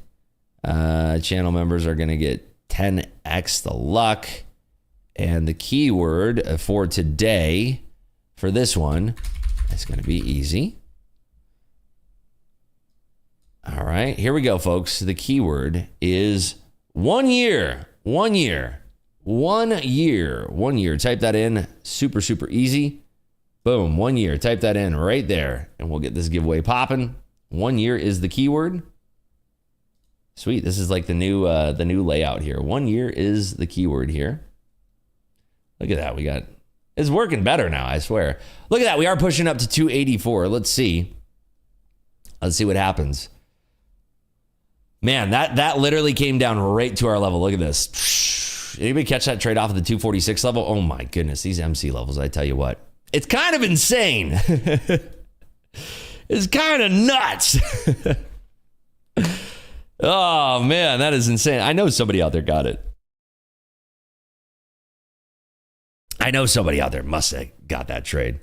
channel members are going to get 10x the luck, and the keyword for today. For this one, it's going to be easy. All right, here we go, folks. The keyword is 1 year. 1 year. 1 year. 1 year. Type that in. Super, super easy. Boom. 1 year. Type that in right there, and we'll get this giveaway popping. 1 year is the keyword. Sweet. This is like the new layout here. 1 year is the keyword here. Look at that. We got. It's working better now, I swear. Look at that. We are pushing up to 284. Let's see. Let's see what happens. Man, that literally came down right to our level. Look at this. Anybody catch that trade off at the 246 level? Oh my goodness. These MC levels, I tell you what. It's kind of insane. It's kind of nuts. Oh man, that is insane. I know somebody out there got it. I know somebody out there must have got that trade.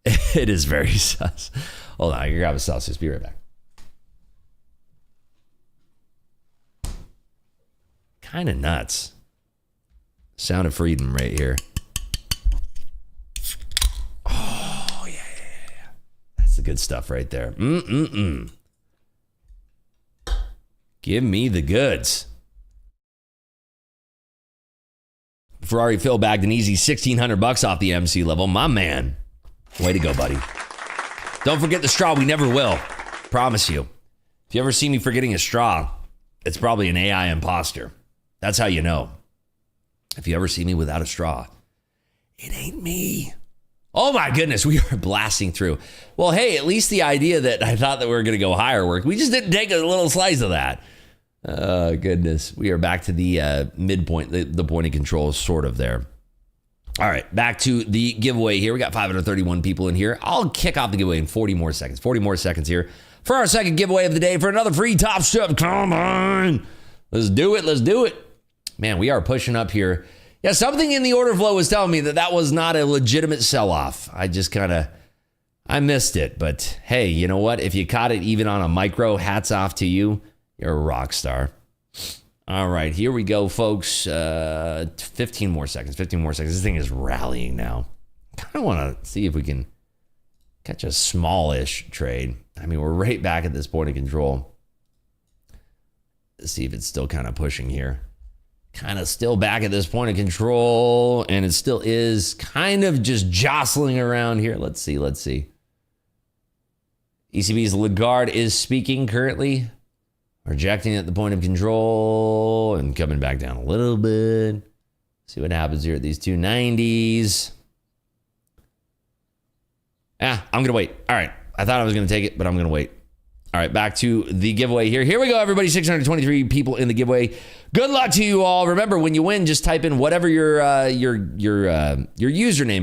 It is very sus. Hold on, I can grab a Celsius. Be right back. Kind of nuts. Sound of freedom right here. Oh, yeah. That's the good stuff right there. Give me the goods. Ferrari Phil bagged an easy $1,600 off the MC level. My man. Way to go, buddy. Don't forget the straw. We never will. Promise you. If you ever see me forgetting a straw, it's probably an AI imposter. That's how you know. If you ever see me without a straw, it ain't me. Oh my goodness, we are blasting through. Well, hey, at least the idea that I thought that we were going to go higher worked. We just didn't take a little slice of that. Oh, goodness. We are back to the midpoint, the point of control sort of there. All right, back to the giveaway here. We got 531 people in here. I'll kick off the giveaway in 40 more seconds. 40 more seconds here for our second giveaway of the day for another free Top Step Combine. Let's do it. Let's do it. Man, we are pushing up here Yeah, something in the order flow was telling me that was not a legitimate sell-off. I just I missed it. But hey, you know what? If you caught it even on a micro, hats off to you. You're a rock star. All right, here we go, folks. 15 more seconds. This thing is rallying now. I kind of want to see if we can catch a smallish trade. I mean, we're right back at this point of control. Let's see if it's still kind of pushing here. Kind of still back at this point of control, and it still is kind of just jostling around here. Let's see. ECB's Lagarde is speaking currently, rejecting at the point of control and coming back down a little bit. See what happens here at these 290s. I'm going to wait. All right. I thought I was going to take it, but I'm going to wait. All right, back to the giveaway here. Here we go, everybody. 623 people in the giveaway. Good luck to you all. Remember, when you win, just type in whatever your username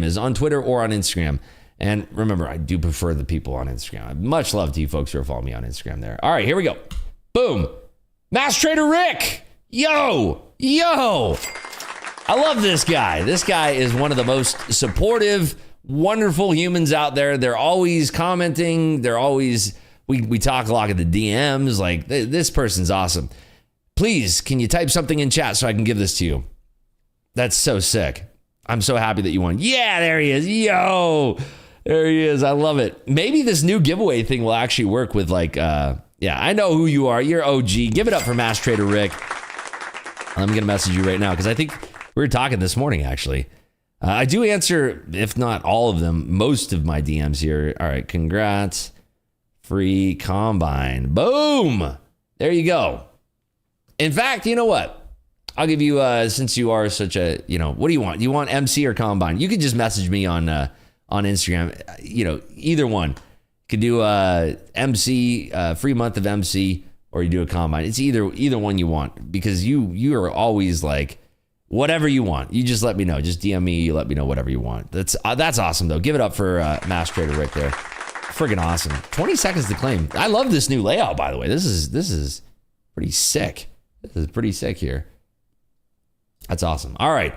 is on Twitter or on Instagram. And remember, I do prefer the people on Instagram. Much love to you folks who are following me on Instagram there. All right, here we go. Boom. Mass Trader Rick. Yo. I love this guy. This guy is one of the most supportive, wonderful humans out there. They're always commenting. They're always... We talk a lot of the DMs. Like, this person's awesome. Please, can you type something in chat so I can give this to you? That's so sick. I'm so happy that you won. Yeah, there he is. Yo, there he is. I love it. Maybe this new giveaway thing will actually work with yeah, I know who you are. You're OG. Give it up for Mass Trader Rick. I'm going to message you right now because I think we were talking this morning, actually. I do answer, if not all of them, most of my DMs here. All right, congrats. Free combine. Boom. There you go. In fact, you know what? I'll give you, since you are such a, what do you want? You want MC or combine? You could just message me on Instagram. Either one. You could do MC, free month of MC, or you do a combine. It's either one you want, because you are always like, whatever you want. You just let me know. Just DM me. You let me know whatever you want. That's awesome, though. Give it up for Mass Trader right there. Friggin' awesome. 20 seconds to claim. I love this new layout, by the way. This is pretty sick. This is pretty sick here. That's awesome. All right.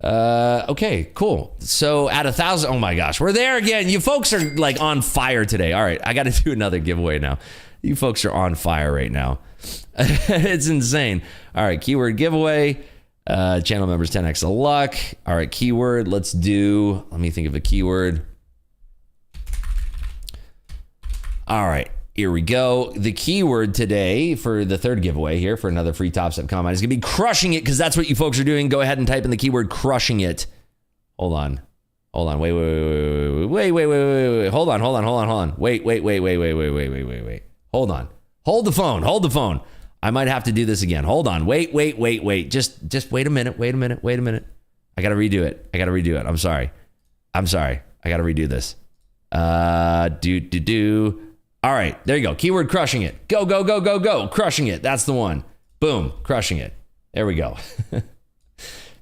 Okay, cool. So at 1,000, oh my gosh, we're there again. You folks are like on fire today. All right, I got to do another giveaway now. You folks are on fire right now. It's insane. All right, keyword giveaway. Channel members 10x of luck. All right, keyword. Let me think of a keyword. All right, here we go. The keyword today for the third giveaway here for another free Top Step Combine is going to be crushing it, because that's what you folks are doing. Go ahead and type in the keyword crushing it. Hold on. Wait. Hold on. Wait. Hold on. Hold the phone. I might have to do this again. Hold on. Wait. Just wait a minute. I got to redo it. I'm sorry. I got to redo this. All right, there you go. Keyword crushing it. Go. Crushing it. That's the one. Boom. Crushing it. There we go.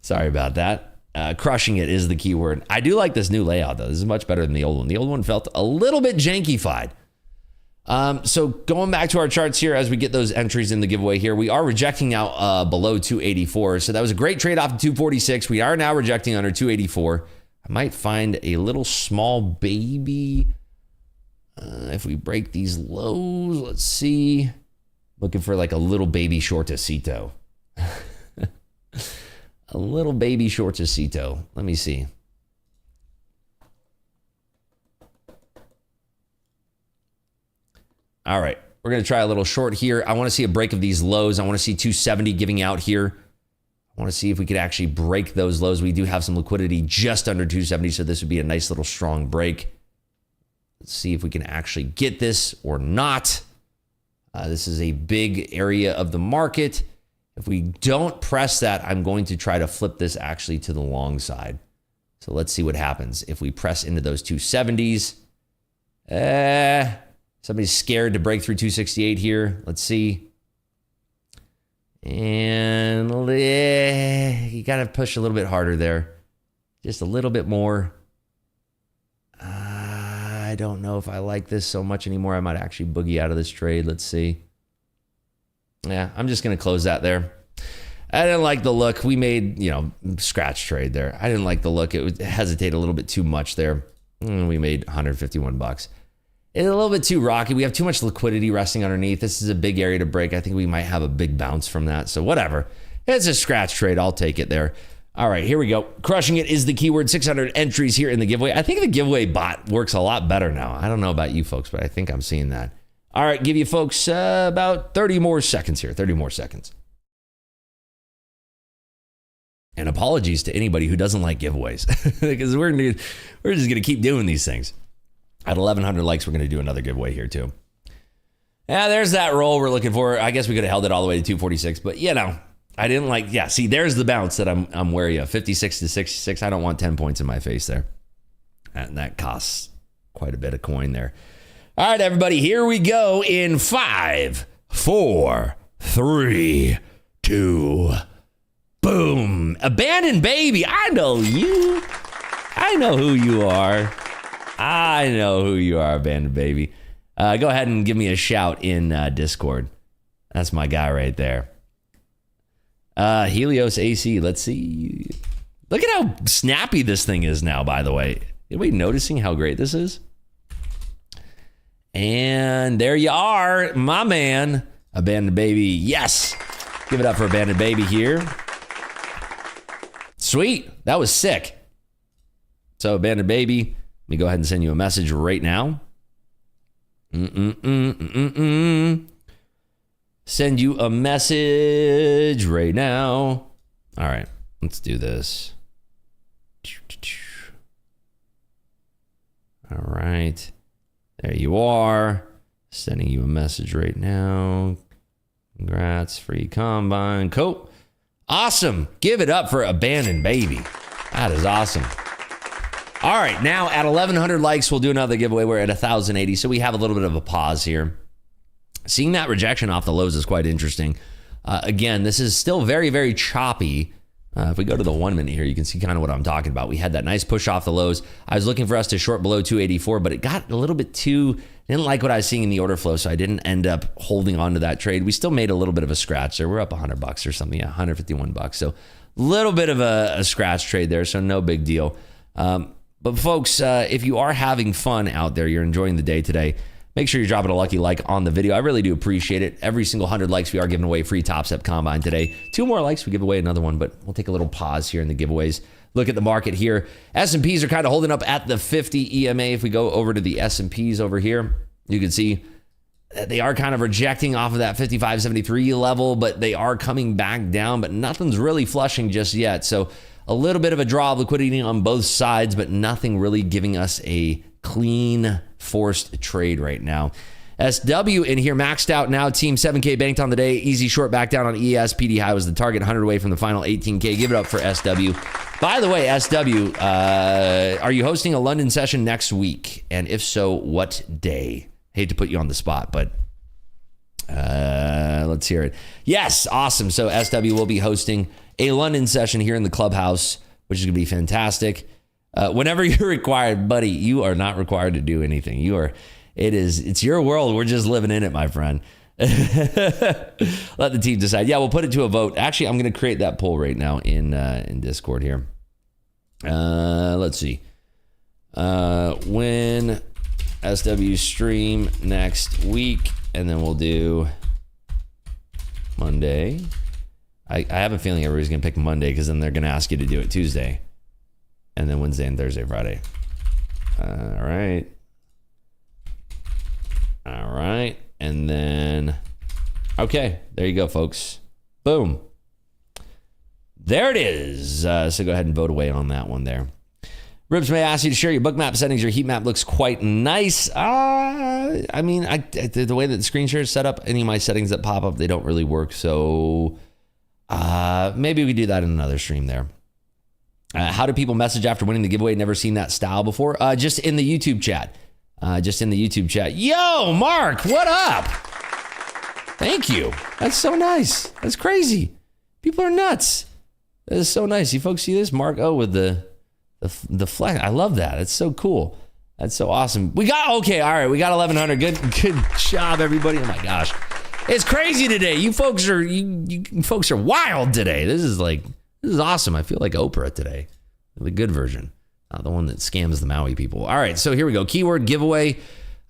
Sorry about that. Crushing it is the keyword. I do like this new layout, though. This is much better than the old one. The old one felt a little bit jankified. So going back to our charts here, as we get those entries in the giveaway here, we are rejecting now below 284. So that was a great trade off of 246. We are now rejecting under 284. I might find a little small baby. If we break these lows, let's see. Looking for like a little baby shortecito. A little baby shortecito. Let me see. All right. We're going to try a little short here. I want to see a break of these lows. I want to see 270 giving out here. I want to see if we could actually break those lows. We do have some liquidity just under 270, so this would be a nice little strong break. Let's see if we can actually get this or not. This is a big area of the market. If we don't press that, I'm going to try to flip this actually to the long side. So let's see what happens if we press into those 270s. Somebody's scared to break through 268 here. Let's see. And you got to push a little bit harder there. Just a little bit more. I don't know if I like this so much anymore. I might actually boogie out of this trade. Let's see. Yeah, I'm just going to close that there. I didn't like the look. We made, scratch trade there. I didn't like the look. It would hesitate a little bit too much there. We made $151. It's a little bit too rocky. We have too much liquidity resting underneath. This is a big area to break. I think we might have a big bounce from that. So whatever. It's a scratch trade. I'll take it there. All right, here we go. Crushing it is the keyword. 600 entries here in the giveaway. I think the giveaway bot works a lot better now. I don't know about you folks, but I think I'm seeing that. All right, give you folks about 30 more seconds here. 30 more seconds. And apologies to anybody who doesn't like giveaways because we're just going to keep doing these things. At 1,100 likes, we're going to do another giveaway here too. Yeah, there's that roll we're looking for. I guess we could have held it all the way to 246, but I didn't like, see, there's the bounce that I'm wary of. 56 to 66. I don't want 10 points in my face there. And that costs quite a bit of coin there. All right, everybody, here we go in 5, 4, 3, 2, boom. Abandoned baby. I know you. I know who you are. I know who you are, abandoned baby. Go ahead and give me a shout in Discord. That's my guy right there. Helios AC. Let's see. Look at how snappy this thing is now, by the way. Anybody noticing how great this is? And there you are, my man. Abandoned baby. Yes. Give it up for abandoned baby here. Sweet. That was sick. So, abandoned baby, let me go ahead and send you a message right now. Send you a message right now. All right, let's do this. All right, there you are. Sending you a message right now. Congrats, free combine. Cool. Awesome. Give it up for abandoned baby. That is awesome. All right, now at 1,100 likes, we'll do another giveaway. We're at 1,080, so we have a little bit of a pause here. Seeing that rejection off the lows is quite interesting. Again, this is still very, very choppy. If we go to the 1 minute here, you can see kind of what I'm talking about. We had that nice push off the lows. I was looking for us to short below 284, but it got a little bit didn't like what I was seeing in the order flow, so I didn't end up holding on to that trade. We still made a little bit of a scratch there. We're up $100 or something, yeah, $151. So a little bit of a scratch trade there, so no big deal. But folks, if you are having fun out there, you're enjoying the day today, make sure you're dropping a lucky like on the video. I really do appreciate it. Every single 100 likes, we are giving away a free Top Step Combine today. 2 more likes, we give away another one, but we'll take a little pause here in the giveaways. Look at the market here. S&Ps are kind of holding up at the 50 EMA. If we go over to the S&Ps over here, you can see they are kind of rejecting off of that 55.73 level, but they are coming back down, but nothing's really flushing just yet. So a little bit of a draw of liquidity on both sides, but nothing really giving us a clean forced trade right now. SW in here maxed out now. Team 7K banked on the day. Easy short back down on ES. PD high was the target, 100 away from the final 18K. Give it up for SW. By the way, SW, are you hosting a London session next week? And if so, what day? Hate to put you on the spot, but let's hear it. Yes, awesome. So SW will be hosting a London session here in the Clubhouse, which is going to be fantastic. Whenever you're required, buddy, you are not required to do anything. It's your world. We're just living in it, my friend. Let the team decide. Yeah, we'll put it to a vote. Actually, I'm going to create that poll right now in Discord here. Let's see. When SW stream next week, and then we'll do Monday. I have a feeling everybody's going to pick Monday because then they're going to ask you to do it Tuesday. And then Wednesday and Thursday, Friday. All right. All right. And then, okay, there you go, folks. Boom. There it is. So go ahead and vote away on that one there. Ribs, may I ask you to share your bookmap settings? Your heat map looks quite nice. The way that the screen share is set up, any of my settings that pop up, they don't really work. So maybe we do that in another stream there. How do people message after winning the giveaway? Never seen that style before. Just in the YouTube chat. Yo, Mark, what up? Thank you. That's so nice. That's crazy. People are nuts. That is so nice. You folks see this? Mark O with the flag. I love that. It's so cool. That's so awesome. We got 1,100. Good job, everybody. Oh my gosh. It's crazy today. You folks are wild today. This is awesome. I feel like Oprah today, the good version, not the one that scams the Maui people. All right, so here we go. Keyword giveaway.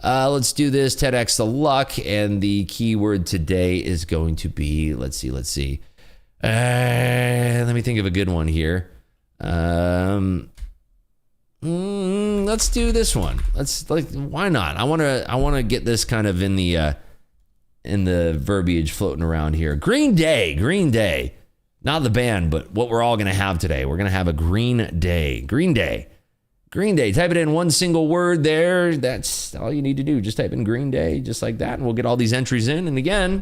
Let's do this. TEDx the luck, and the keyword today is going to be. Let's see. Let me think of a good one here. Let's do this one. Why not? I want to get this kind of in the verbiage floating around here. Green Day, not the band, but what we're all going to have today. We're going to have a Green Day. Type it in one single word there. That's all you need to do. Just type in Green Day, just like that, and we'll get all these entries in. And again,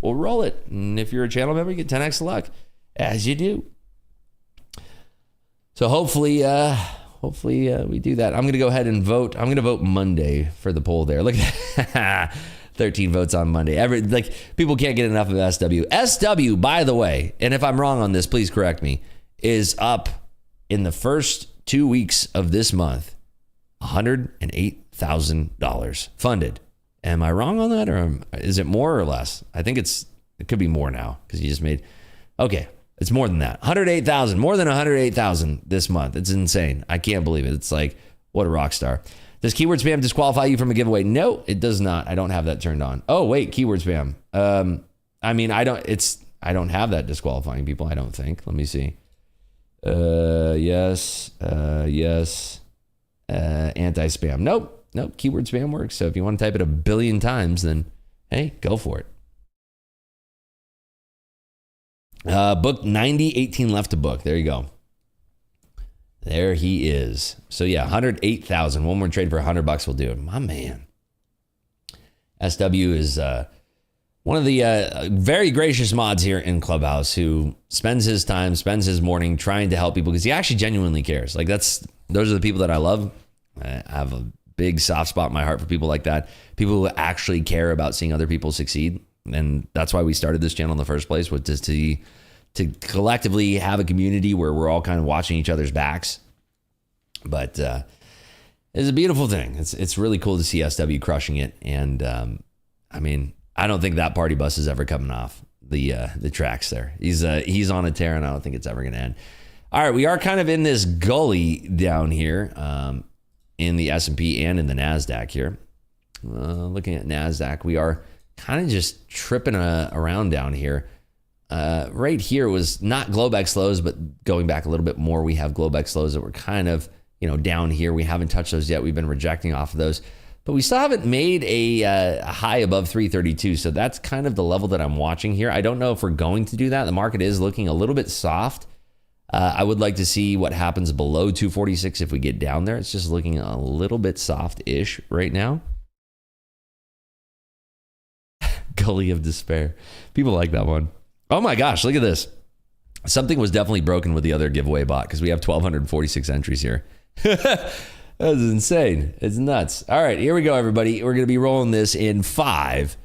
we'll roll it. And if you're a channel member, you get 10x luck, as you do. So hopefully we do that. I'm going to go ahead and vote. I'm going to vote Monday for the poll there. Look at that. 13 votes on Monday. People can't get enough of SW. SW, by the way, and if I'm wrong on this, please correct me, is up in the first 2 weeks of this month, $108,000 funded. Am I wrong on that, or is it more or less? I think it could be more now because you just made. Okay, it's more than that. 108,000, more than 108,000 this month. It's insane. I can't believe it. It's like, what a rock star. Does keyword spam disqualify you from a giveaway? No, it does not. I don't have that turned on. Oh wait, keyword spam. I don't have that disqualifying people. I don't think. Let me see. Yes. Anti-spam. Nope. Keyword spam works. So if you want to type it 1 billion times, then hey, go for it. Book 90, 18 left to book. There you go. There he is. So yeah, 108,000. One more trade for $100 will do it. My man. SW is one of the very gracious mods here in Clubhouse who spends his morning trying to help people because he actually genuinely cares. Those are the people that I love. I have a big soft spot in my heart for people like that. People who actually care about seeing other people succeed. And that's why we started this channel in the first place, was just to collectively have a community where we're all kind of watching each other's backs. But it's a beautiful thing. It's really cool to see SW crushing it. And I don't think that party bus is ever coming off the tracks there. He's on a tear, and I don't think it's ever going to end. All right, we are kind of in this gully down here in the S&P and in the NASDAQ here. Looking at NASDAQ, we are kind of just tripping around down here. Right here was not Globex lows, but going back a little bit more, we have Globex lows that were kind of, down here. We haven't touched those yet. We've been rejecting off of those, but we still haven't made a high above 332. So that's kind of the level that I'm watching here. I don't know if we're going to do that. The market is looking a little bit soft. I would like to see what happens below 246 if we get down there. It's just looking a little bit soft-ish right now. Gully of despair. People like that one. Oh my gosh, look at this. Something was definitely broken with the other giveaway bot because we have 1,246 entries here. That's insane. It's nuts. All right, here we go, everybody. We're going to be rolling this in 5,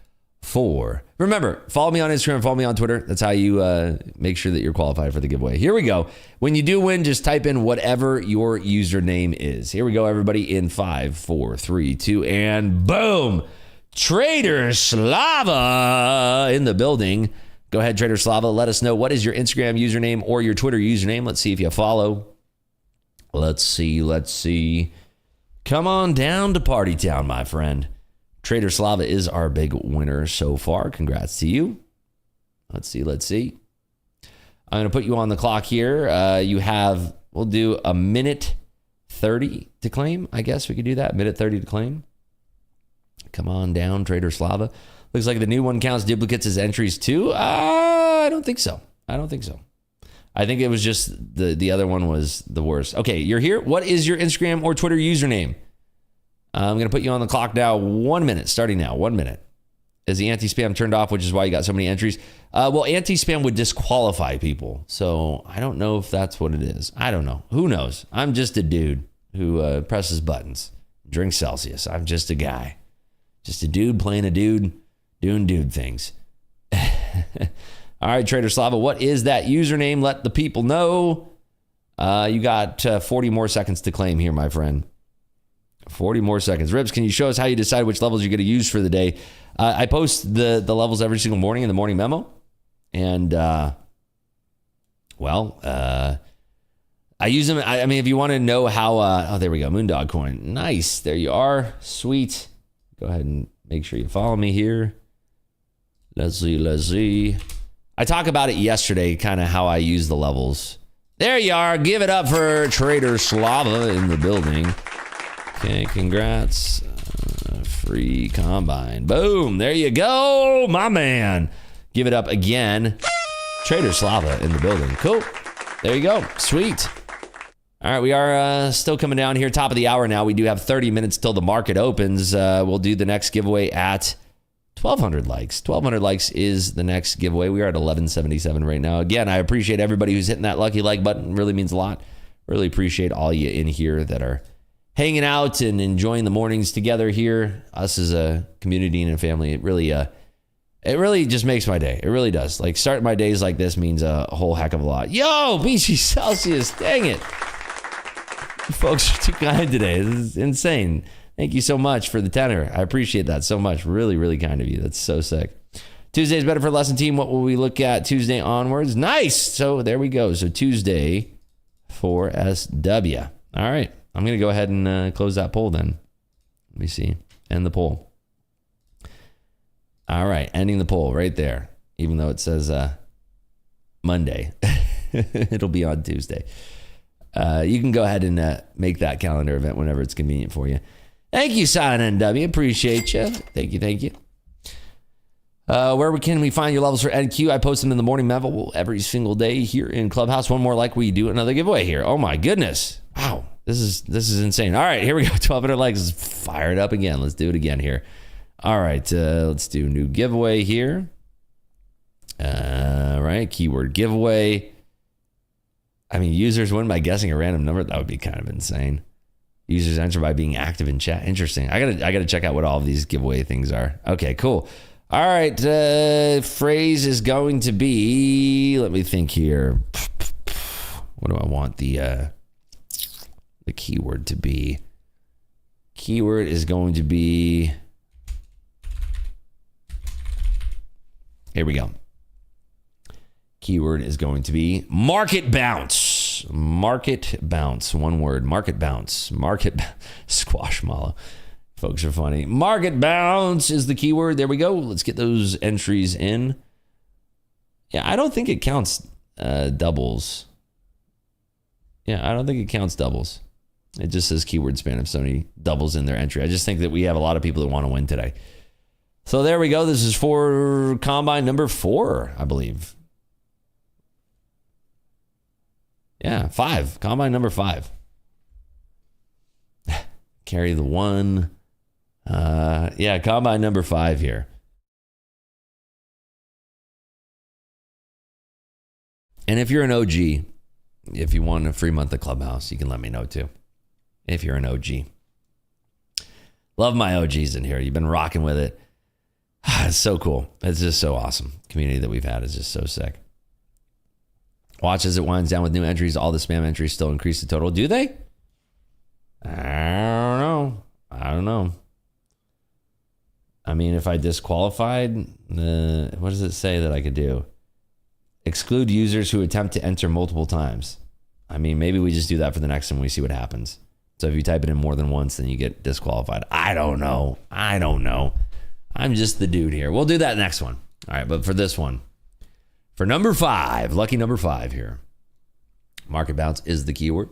4. Remember, follow me on Instagram, follow me on Twitter. That's how you make sure that you're qualified for the giveaway. Here we go. When you do win, just type in whatever your username is. Here we go, everybody, in 5, 4, 3, 2, and boom. Trader Slava in the building. Go ahead, Trader Slava. Let us know what is your Instagram username or your Twitter username. Let's see if you follow. Let's see. Come on down to Party Town, my friend. Trader Slava is our big winner so far. Congrats to you. Let's see. I'm going to put you on the clock here. We'll do a minute 30 to claim. I guess we could do that. Minute 30 to claim. Come on down, Trader Slava. Looks like the new one counts duplicates as entries too. I don't think so. I think it was just the other one was the worst. Okay, you're here. What is your Instagram or Twitter username? I'm going to put you on the clock now. 1 minute, starting now. 1 minute. Is the anti-spam turned off, which is why you got so many entries? Well, anti-spam would disqualify people. So I don't know if that's what it is. I don't know. Who knows? I'm just a dude who presses buttons, drinks Celsius. I'm just a guy. Just a dude playing a dude, doing dude things. All right, Trader Slava, what is that username? Let the people know. You got 40 more seconds to claim here, my friend. 40 more seconds. Ribs, can you show us how you decide which levels you're going to use for the day? I post the levels every single morning in the morning memo. And, I use them. I mean, if you want to know how, there we go. Moondog coin. Nice. There you are. Sweet. Go ahead and make sure you follow me here. Let's see. I talked about it yesterday, kind of how I use the levels. There you are. Give it up for Trader Slava in the building. Okay, congrats. Free combine. Boom. There you go, my man. Give it up again. Trader Slava in the building. Cool. There you go. Sweet. All right, we are still coming down here, top of the hour now. We do have 30 minutes till the market opens. We'll do the next giveaway at 1,200 likes. 1,200 likes is the next giveaway. We are at 1177 right now. Again, I appreciate everybody who's hitting that lucky like button. It really means a lot. Really appreciate all you in here that are hanging out and enjoying the mornings together here. Us as a community and a family, it really just makes my day. It really does. Like, starting my days like this means a whole heck of a lot. Yo, BG Celsius, dang it. You folks are too kind today. This is insane. Thank you so much for the tenor. I appreciate that so much. Really, really kind of you. That's so sick. Tuesday's better for lesson team. What will we look at Tuesday onwards? Nice. So there we go. So Tuesday for SW. All right. I'm going to go ahead and close that poll then. Let me see. End the poll. All right. Ending the poll right there. Even though it says Monday. It'll be on Tuesday. You can go ahead and make that calendar event whenever it's convenient for you. Thank you, Sign NW. Appreciate you. Thank you. Where can we find your levels for NQ? I post them in the morning memo every single day here in Clubhouse. One more like we do another giveaway here. Oh my goodness. Wow. This is insane. All right, here we go. 1,200 likes. Let's fire it up again. Let's do it again here. All right, let's do new giveaway here. All right, keyword giveaway. I mean, users win by guessing a random number. That would be kind of insane. Users enter by being active in chat. Interesting. I gotta check out what all of these giveaway things are. Okay, cool. All right, phrase is going to be. Let me think here. What do I want the keyword to be? Keyword is going to be. Here we go. Keyword is going to be market bounce. Market bounce. One word. Market bounce. Squash mallow. Folks are funny. Market bounce is the keyword. There we go. Let's get those entries in. Yeah, I don't think it counts doubles. Yeah, I don't think it counts doubles. It just says keyword span if somebody doubles in their entry. I just think that we have a lot of people that want to win today. So there we go. This is for combine number 4, I believe. Yeah, 5. Combine number 5. Carry the 1. Yeah, combine number 5 here. And if you're an OG, if you want a free month of Clubhouse, you can let me know too. If you're an OG. Love my OGs in here. You've been rocking with it. It's so cool. It's just so awesome. Community that we've had is just so sick. Watch as it winds down with new entries. All the spam entries still increase the total. Do they? I don't know. I mean, if I disqualified, what does it say that I could do? Exclude users who attempt to enter multiple times. I mean, maybe we just do that for the next one. We see what happens. So if you type it in more than once, then you get disqualified. I don't know. I'm just the dude here. We'll do that next one. All right, but for this one, for number 5, lucky number 5 here, market bounce is the keyword.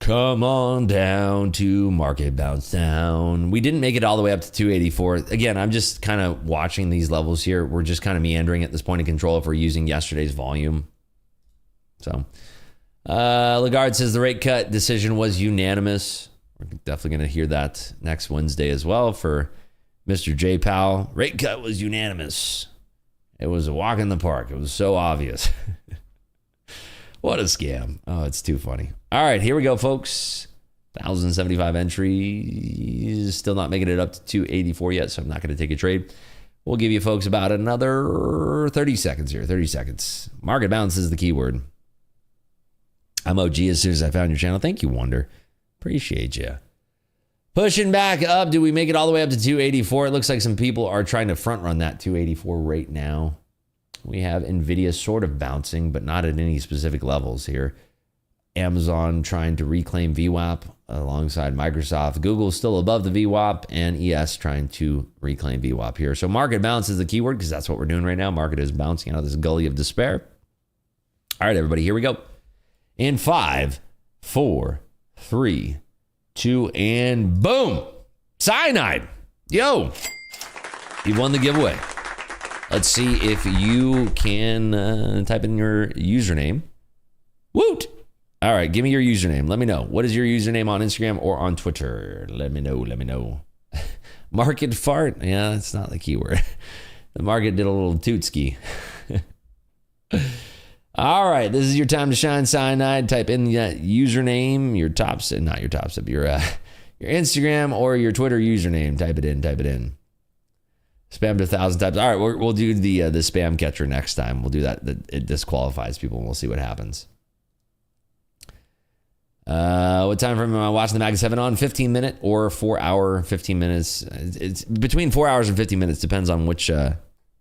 Come on down to market bounce down. We didn't make it all the way up to 284. Again, I'm just kind of watching these levels here. We're just kind of meandering at this point of control if we're using yesterday's volume. So, Lagarde says the rate cut decision was unanimous. We're definitely going to hear that next Wednesday as well for Mr. J. Powell. Rate cut was unanimous. It was a walk in the park. It was so obvious. What a scam. Oh, it's too funny. All right, here we go, folks. 1,075 entries. Still not making it up to 284 yet, so I'm not going to take a trade. We'll give you folks about another 30 seconds here. 30 seconds. Market bounce is the keyword. I'm OG as soon as I found your channel. Thank you, Wonder. Appreciate you. Pushing back up. Do we make it all the way up to 284? It looks like some people are trying to front run that 284 right now. We have NVIDIA sort of bouncing, but not at any specific levels here. Amazon trying to reclaim VWAP alongside Microsoft. Google still above the VWAP, and ES trying to reclaim VWAP here. So market bounce is the keyword because that's what we're doing right now. Market is bouncing out of this gully of despair. All right, everybody, here we go. In 5, 4, 3, 2, and boom. Cyanide. Yo, you won the giveaway. Let's see if you can type in your username. Woot. All right, give me your username. Let me know. What is your username on Instagram or on Twitter? Let me know. Market fart. Yeah, it's not the keyword. The market did a little tootski. All right, this is your time to shine, Cyanide. Type in that username, your Instagram or your Twitter username. Type it in. Spammed 1,000 times. All right, we'll do the spam catcher next time. We'll do that. It disqualifies people, and we'll see what happens. What time frame am I watching the Mag 7 on? 15-minute or 4-hour, 15 minutes. It's between 4 hours and 15 minutes. Depends on which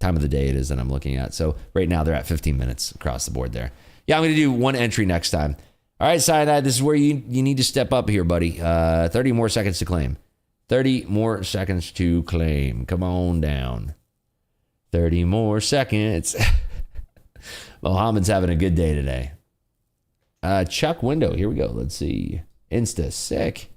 time of the day it is that I'm looking at. So right now they're at 15 minutes across the board there. Yeah, I'm going to do one entry next time. All right, Cyanide, this is where you need to step up here, buddy. 30 more seconds to claim. 30 more seconds to claim. Come on down. 30 more seconds. Mohammed's having a good day today. Chuck Window. Here we go. Let's see. Insta. Sick.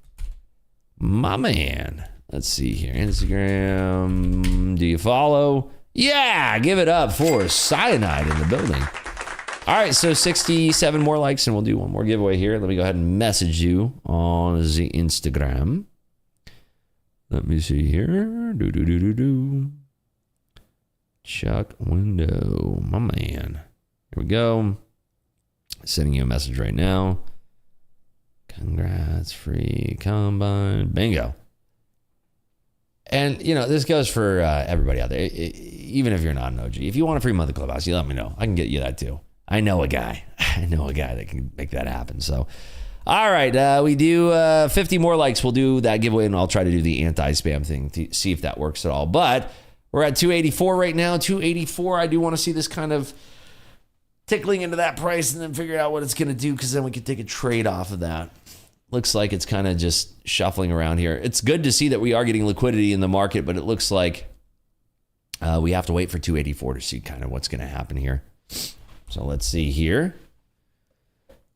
My man. Let's see here. Instagram. Do you follow? Yeah. Give it up for Cyanide in the building. All right. So 67 more likes and we'll do one more giveaway here. Let me go ahead and message you on the Instagram. Let me see here. Chuck Window. My man. Here we go. Sending you a message right now. Congrats, free combine. Bingo. And, you know, this goes for everybody out there. Even if you're not an OG. If you want a free month of Clubhouse, you let me know. I can get you that too. I know a guy. That can make that happen. So, all right. We do 50 more likes. We'll do that giveaway, and I'll try to do the anti-spam thing to see if that works at all. But we're at 284 right now. 284. I do want to see this kind of tickling into that price and then figure out what it's going to do, because then we can take a trade off of that. Looks like it's kind of just shuffling around here. It's good to see that we are getting liquidity in the market, but it looks like we have to wait for 284 to see kind of what's going to happen here. So let's see here.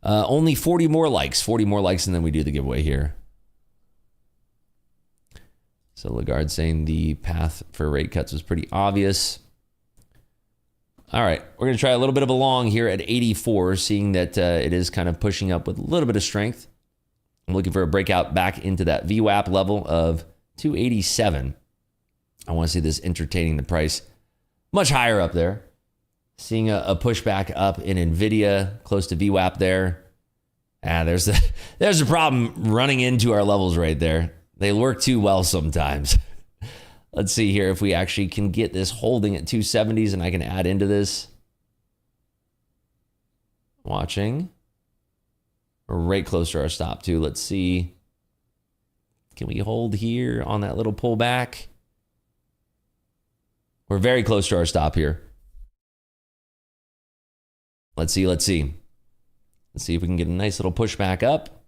Only 40 more likes, and then we do the giveaway here. So Lagarde saying the path for rate cuts was pretty obvious. All right, we're going to try a little bit of a long here at 84, seeing that it is kind of pushing up with a little bit of strength. I'm looking for a breakout back into that VWAP level of 287. I want to see this entertaining the price much higher up there. Seeing a pushback up in NVIDIA, close to VWAP there. There's the problem running into our levels right there. They work too well sometimes. Let's see here if we actually can get this holding at 270s and I can add into this. Watching. We're right close to our stop too. Let's see. Can we hold here on that little pullback? We're very close to our stop here. Let's see. Let's see if we can get a nice little pushback up.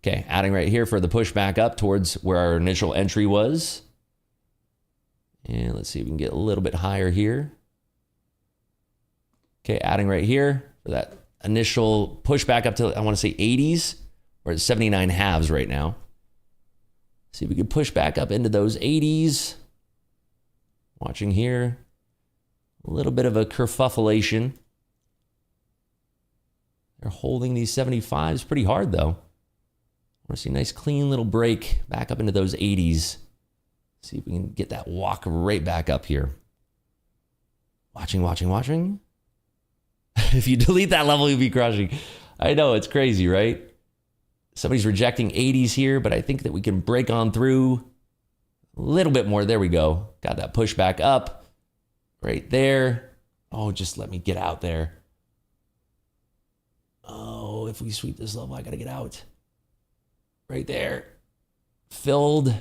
Okay, adding right here for the push back up towards where our initial entry was. And let's see if we can get a little bit higher here. Okay, adding right here for that initial push back up to, I want to say 80s. We're at 79 halves right now. See if we can push back up into those 80s. Watching here. A little bit of a kerfuffleation. They're holding these 75s pretty hard though. I want to see a nice clean little break back up into those 80s. See if we can get that walk right back up here. Watching. If you delete that level, you'll be crushing. I know, it's crazy, right? Somebody's rejecting 80s here, but I think that we can break on through a little bit more. There we go. Got that push back up right there. Oh, just let me get out there. Oh, if we sweep this level, I got to get out. right there. Filled.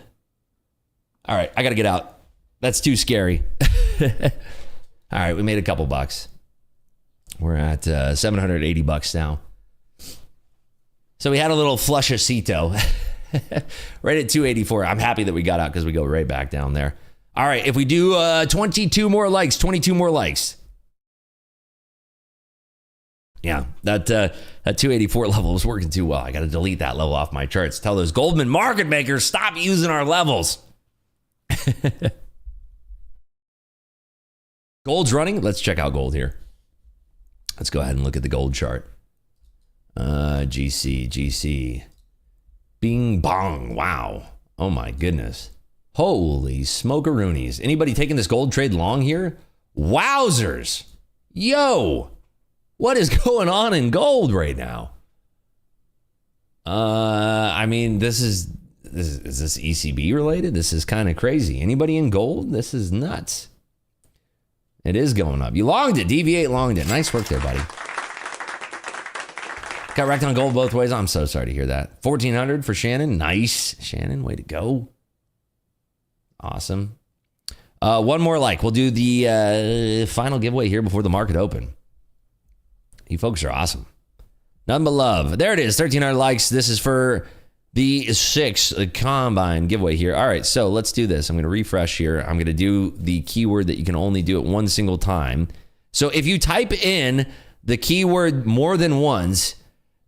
All right, I got to get out. That's too scary. All right, we made a couple bucks. We're at $780 now. So we had a little flushacito right at 284. I'm happy that we got out because we go right back down there. All right, if we do 22 more likes. Yeah, that 284 level was working too well. I got to delete that level off my charts. Tell those Goldman market makers, stop using our levels. Gold's running. Let's check out gold here. Let's go ahead and look at the gold chart. GC. Bing bong. Wow. Oh my goodness. Holy smokeroonies. Anybody taking this gold trade long here? Wowzers. Yo. What is going on in gold right now? I mean, is this ECB related? This is kind of crazy. Anybody in gold? This is nuts. It is going up. You longed it. DV8 longed it. Nice work there, buddy. Got wrecked on gold both ways. I'm so sorry to hear that. 1400 for Shannon. Nice. Shannon, way to go. Awesome. One more like. We'll do the final giveaway here before the market open. You folks are awesome. None but love. There it is. 1,300 likes. This is for the 6th combine giveaway here. All right, so let's do this. I'm going to refresh here. I'm going to do the keyword that you can only do it one single time. So if you type in the keyword more than once,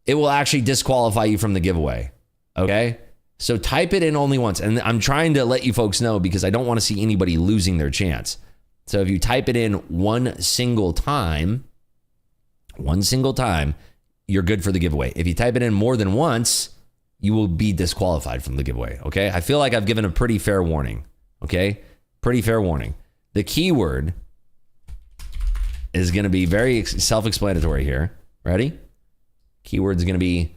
it will actually disqualify you from the giveaway. Okay? So type it in only once. And I'm trying to let you folks know because I don't want to see anybody losing their chance. So if you type it in one single time, you're good for the giveaway. If you type it in more than once, you will be disqualified from the giveaway, okay? I feel like I've given a pretty fair warning, okay? Pretty fair warning. The keyword is going to be very self-explanatory here. Ready? Keyword's going to be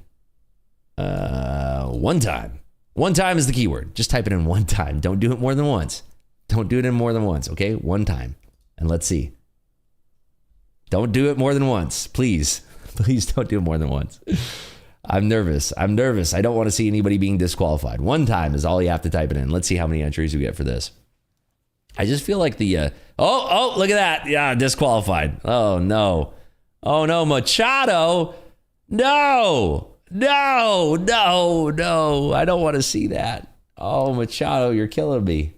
one time. One time is the keyword. Just type it in one time. Don't do it more than once. Don't do it in more than once, okay? One time. And let's see. Don't do it more than once, please. Please don't do it more than once. I'm nervous. I don't want to see anybody being disqualified. One time is all you have to type it in. Let's see how many entries we get for this. I just feel like the... look at that. Yeah, disqualified. Oh, no. Oh, no, Machado. No. I don't want to see that. Oh, Machado, you're killing me.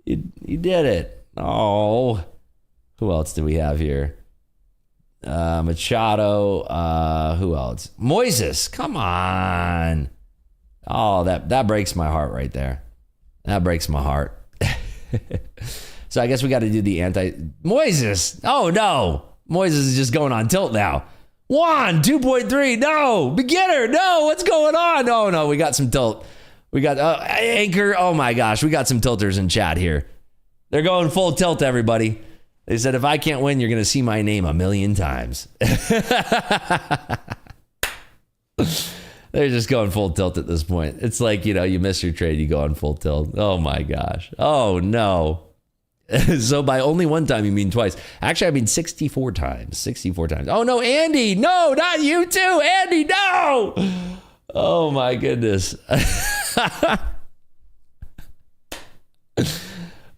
You did it. Oh. Who else do we have here? Machado, who else? Moises, come on. Oh, that breaks my heart right there. That breaks my heart. So I guess we got to do the Moises. Oh, no. Moises is just going on tilt now. Juan, 2.3. No. Beginner. No. What's going on? Oh, no. We got some tilt. We got Anchor. Oh, my gosh. We got some tilters in chat here. They're going full tilt, everybody. They said, if I can't win, you're going to see my name 1,000,000 times. They're just going full tilt at this point. It's like, you miss your trade, you go on full tilt. Oh, my gosh. Oh, no. So by only one time, you mean twice. Actually, I mean 64 times. 64 times. Oh, no, Andy. No, not you too. Andy, no. Oh, my goodness.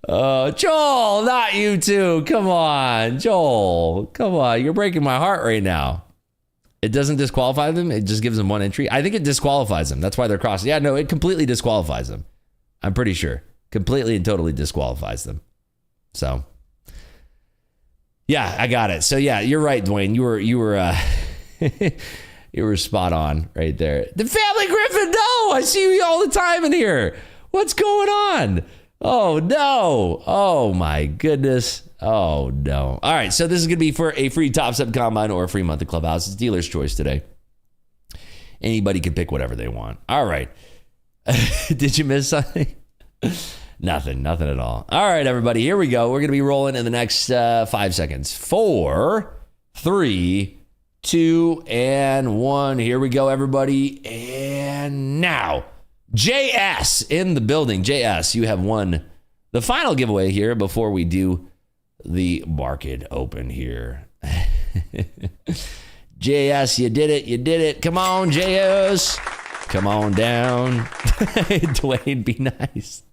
Joel, not you too. Come on, Joel. Come on. You're breaking my heart right now. It doesn't disqualify them. It just gives them one entry. I think it disqualifies them. That's why they're crossing. Yeah, no, it completely disqualifies them. I'm pretty sure. Completely and totally disqualifies them. So, yeah, I got it. So, yeah, you're right, Dwayne. You were you were spot on right there. The Family Griffin, no, I see you all the time in here. What's going on? Oh, no. Oh, my goodness. Oh, no. All right, so this is going to be for a free Top Step Combine or a free month of Clubhouse. It's dealer's choice today. Anybody can pick whatever they want. All right. Did you miss something? Nothing at all. All right, everybody, here we go. We're going to be rolling in the next 5 seconds. 4, 3, 2, and 1. Here we go, everybody. And now, JS in the building. JS, you have won the final giveaway here before we do the market open here. JS, you did it. Come on, JS. Come on down. Dwayne, be nice.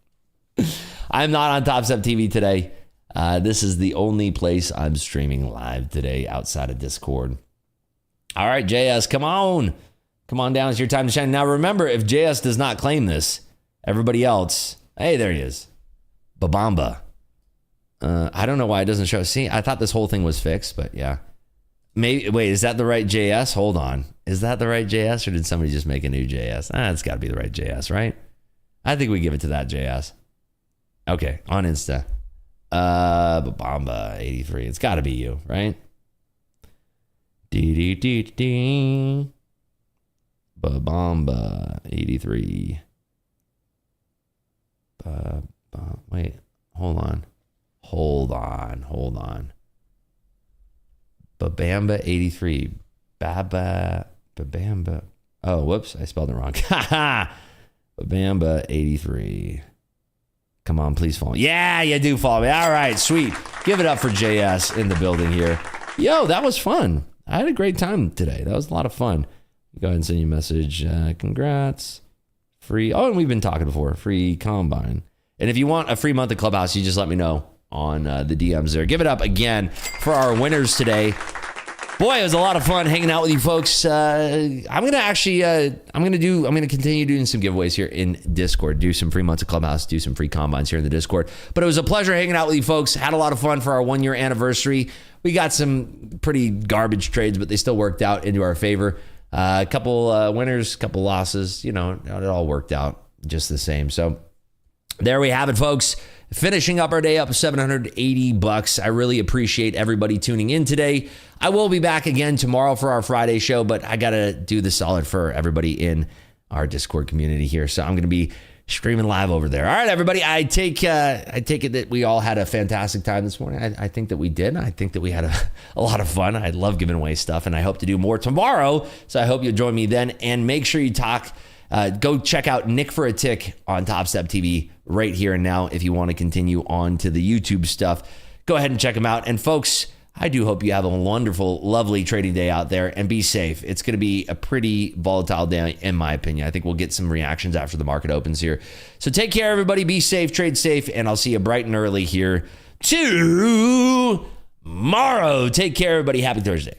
I'm not on Top Step TV today. This is the only place I'm streaming live today outside of Discord. All right, JS, come on. Come on down. It's your time to shine. Now, remember, if JS does not claim this, everybody else, hey, there he is. Babamba. I don't know why it doesn't show. See, I thought this whole thing was fixed, but yeah. Maybe. Wait, is that the right JS? Hold on. Is that the right JS, or did somebody just make a new JS? It's got to be the right JS, right? I think we give it to that JS. Okay, on Insta. Babamba 83. It's got to be you, right? Dee. Babamba 83. Wait, hold on. Babamba 83. Babamba. Oh, whoops. I spelled it wrong. Babamba 83. Come on, please follow me. Yeah, you do follow me. All right, sweet. Give it up for JS in the building here. Yo, that was fun. I had a great time today. That was a lot of fun. Go ahead and send you a message. Congrats. Free. Oh, and we've been talking before. Free Combine. And if you want a free month of Clubhouse, you just let me know on the DMs there. Give it up again for our winners today. Boy, it was a lot of fun hanging out with you folks. I'm gonna continue doing some giveaways here in Discord. Do some free months of Clubhouse. Do some free combines here in the Discord. But it was a pleasure hanging out with you folks. Had a lot of fun for our 1 year anniversary. We got some pretty garbage trades, but they still worked out into our favor. A couple winners, couple losses. You know, it all worked out just the same. So there we have it, folks. Finishing up our day up $780. I really appreciate everybody tuning in today. I will be back again tomorrow for our Friday show, but I got to do the solid for everybody in our Discord community here. So I'm going to be streaming live over there. All right, everybody. I take it that we all had a fantastic time this morning. I think that we did. I think that we had a lot of fun. I love giving away stuff, and I hope to do more tomorrow. So I hope you'll join me then. And make sure you go check out Nick for a Tick on Top Step TV right here and now. If you want to continue on to the YouTube stuff, go ahead and check them out. And folks, I do hope you have a wonderful, lovely trading day out there, and be safe. It's going to be a pretty volatile day, in my opinion. I think we'll get some reactions after the market opens here. So take care, everybody. Be safe, trade safe, and I'll see you bright and early here tomorrow. Take care, everybody. Happy Thursday.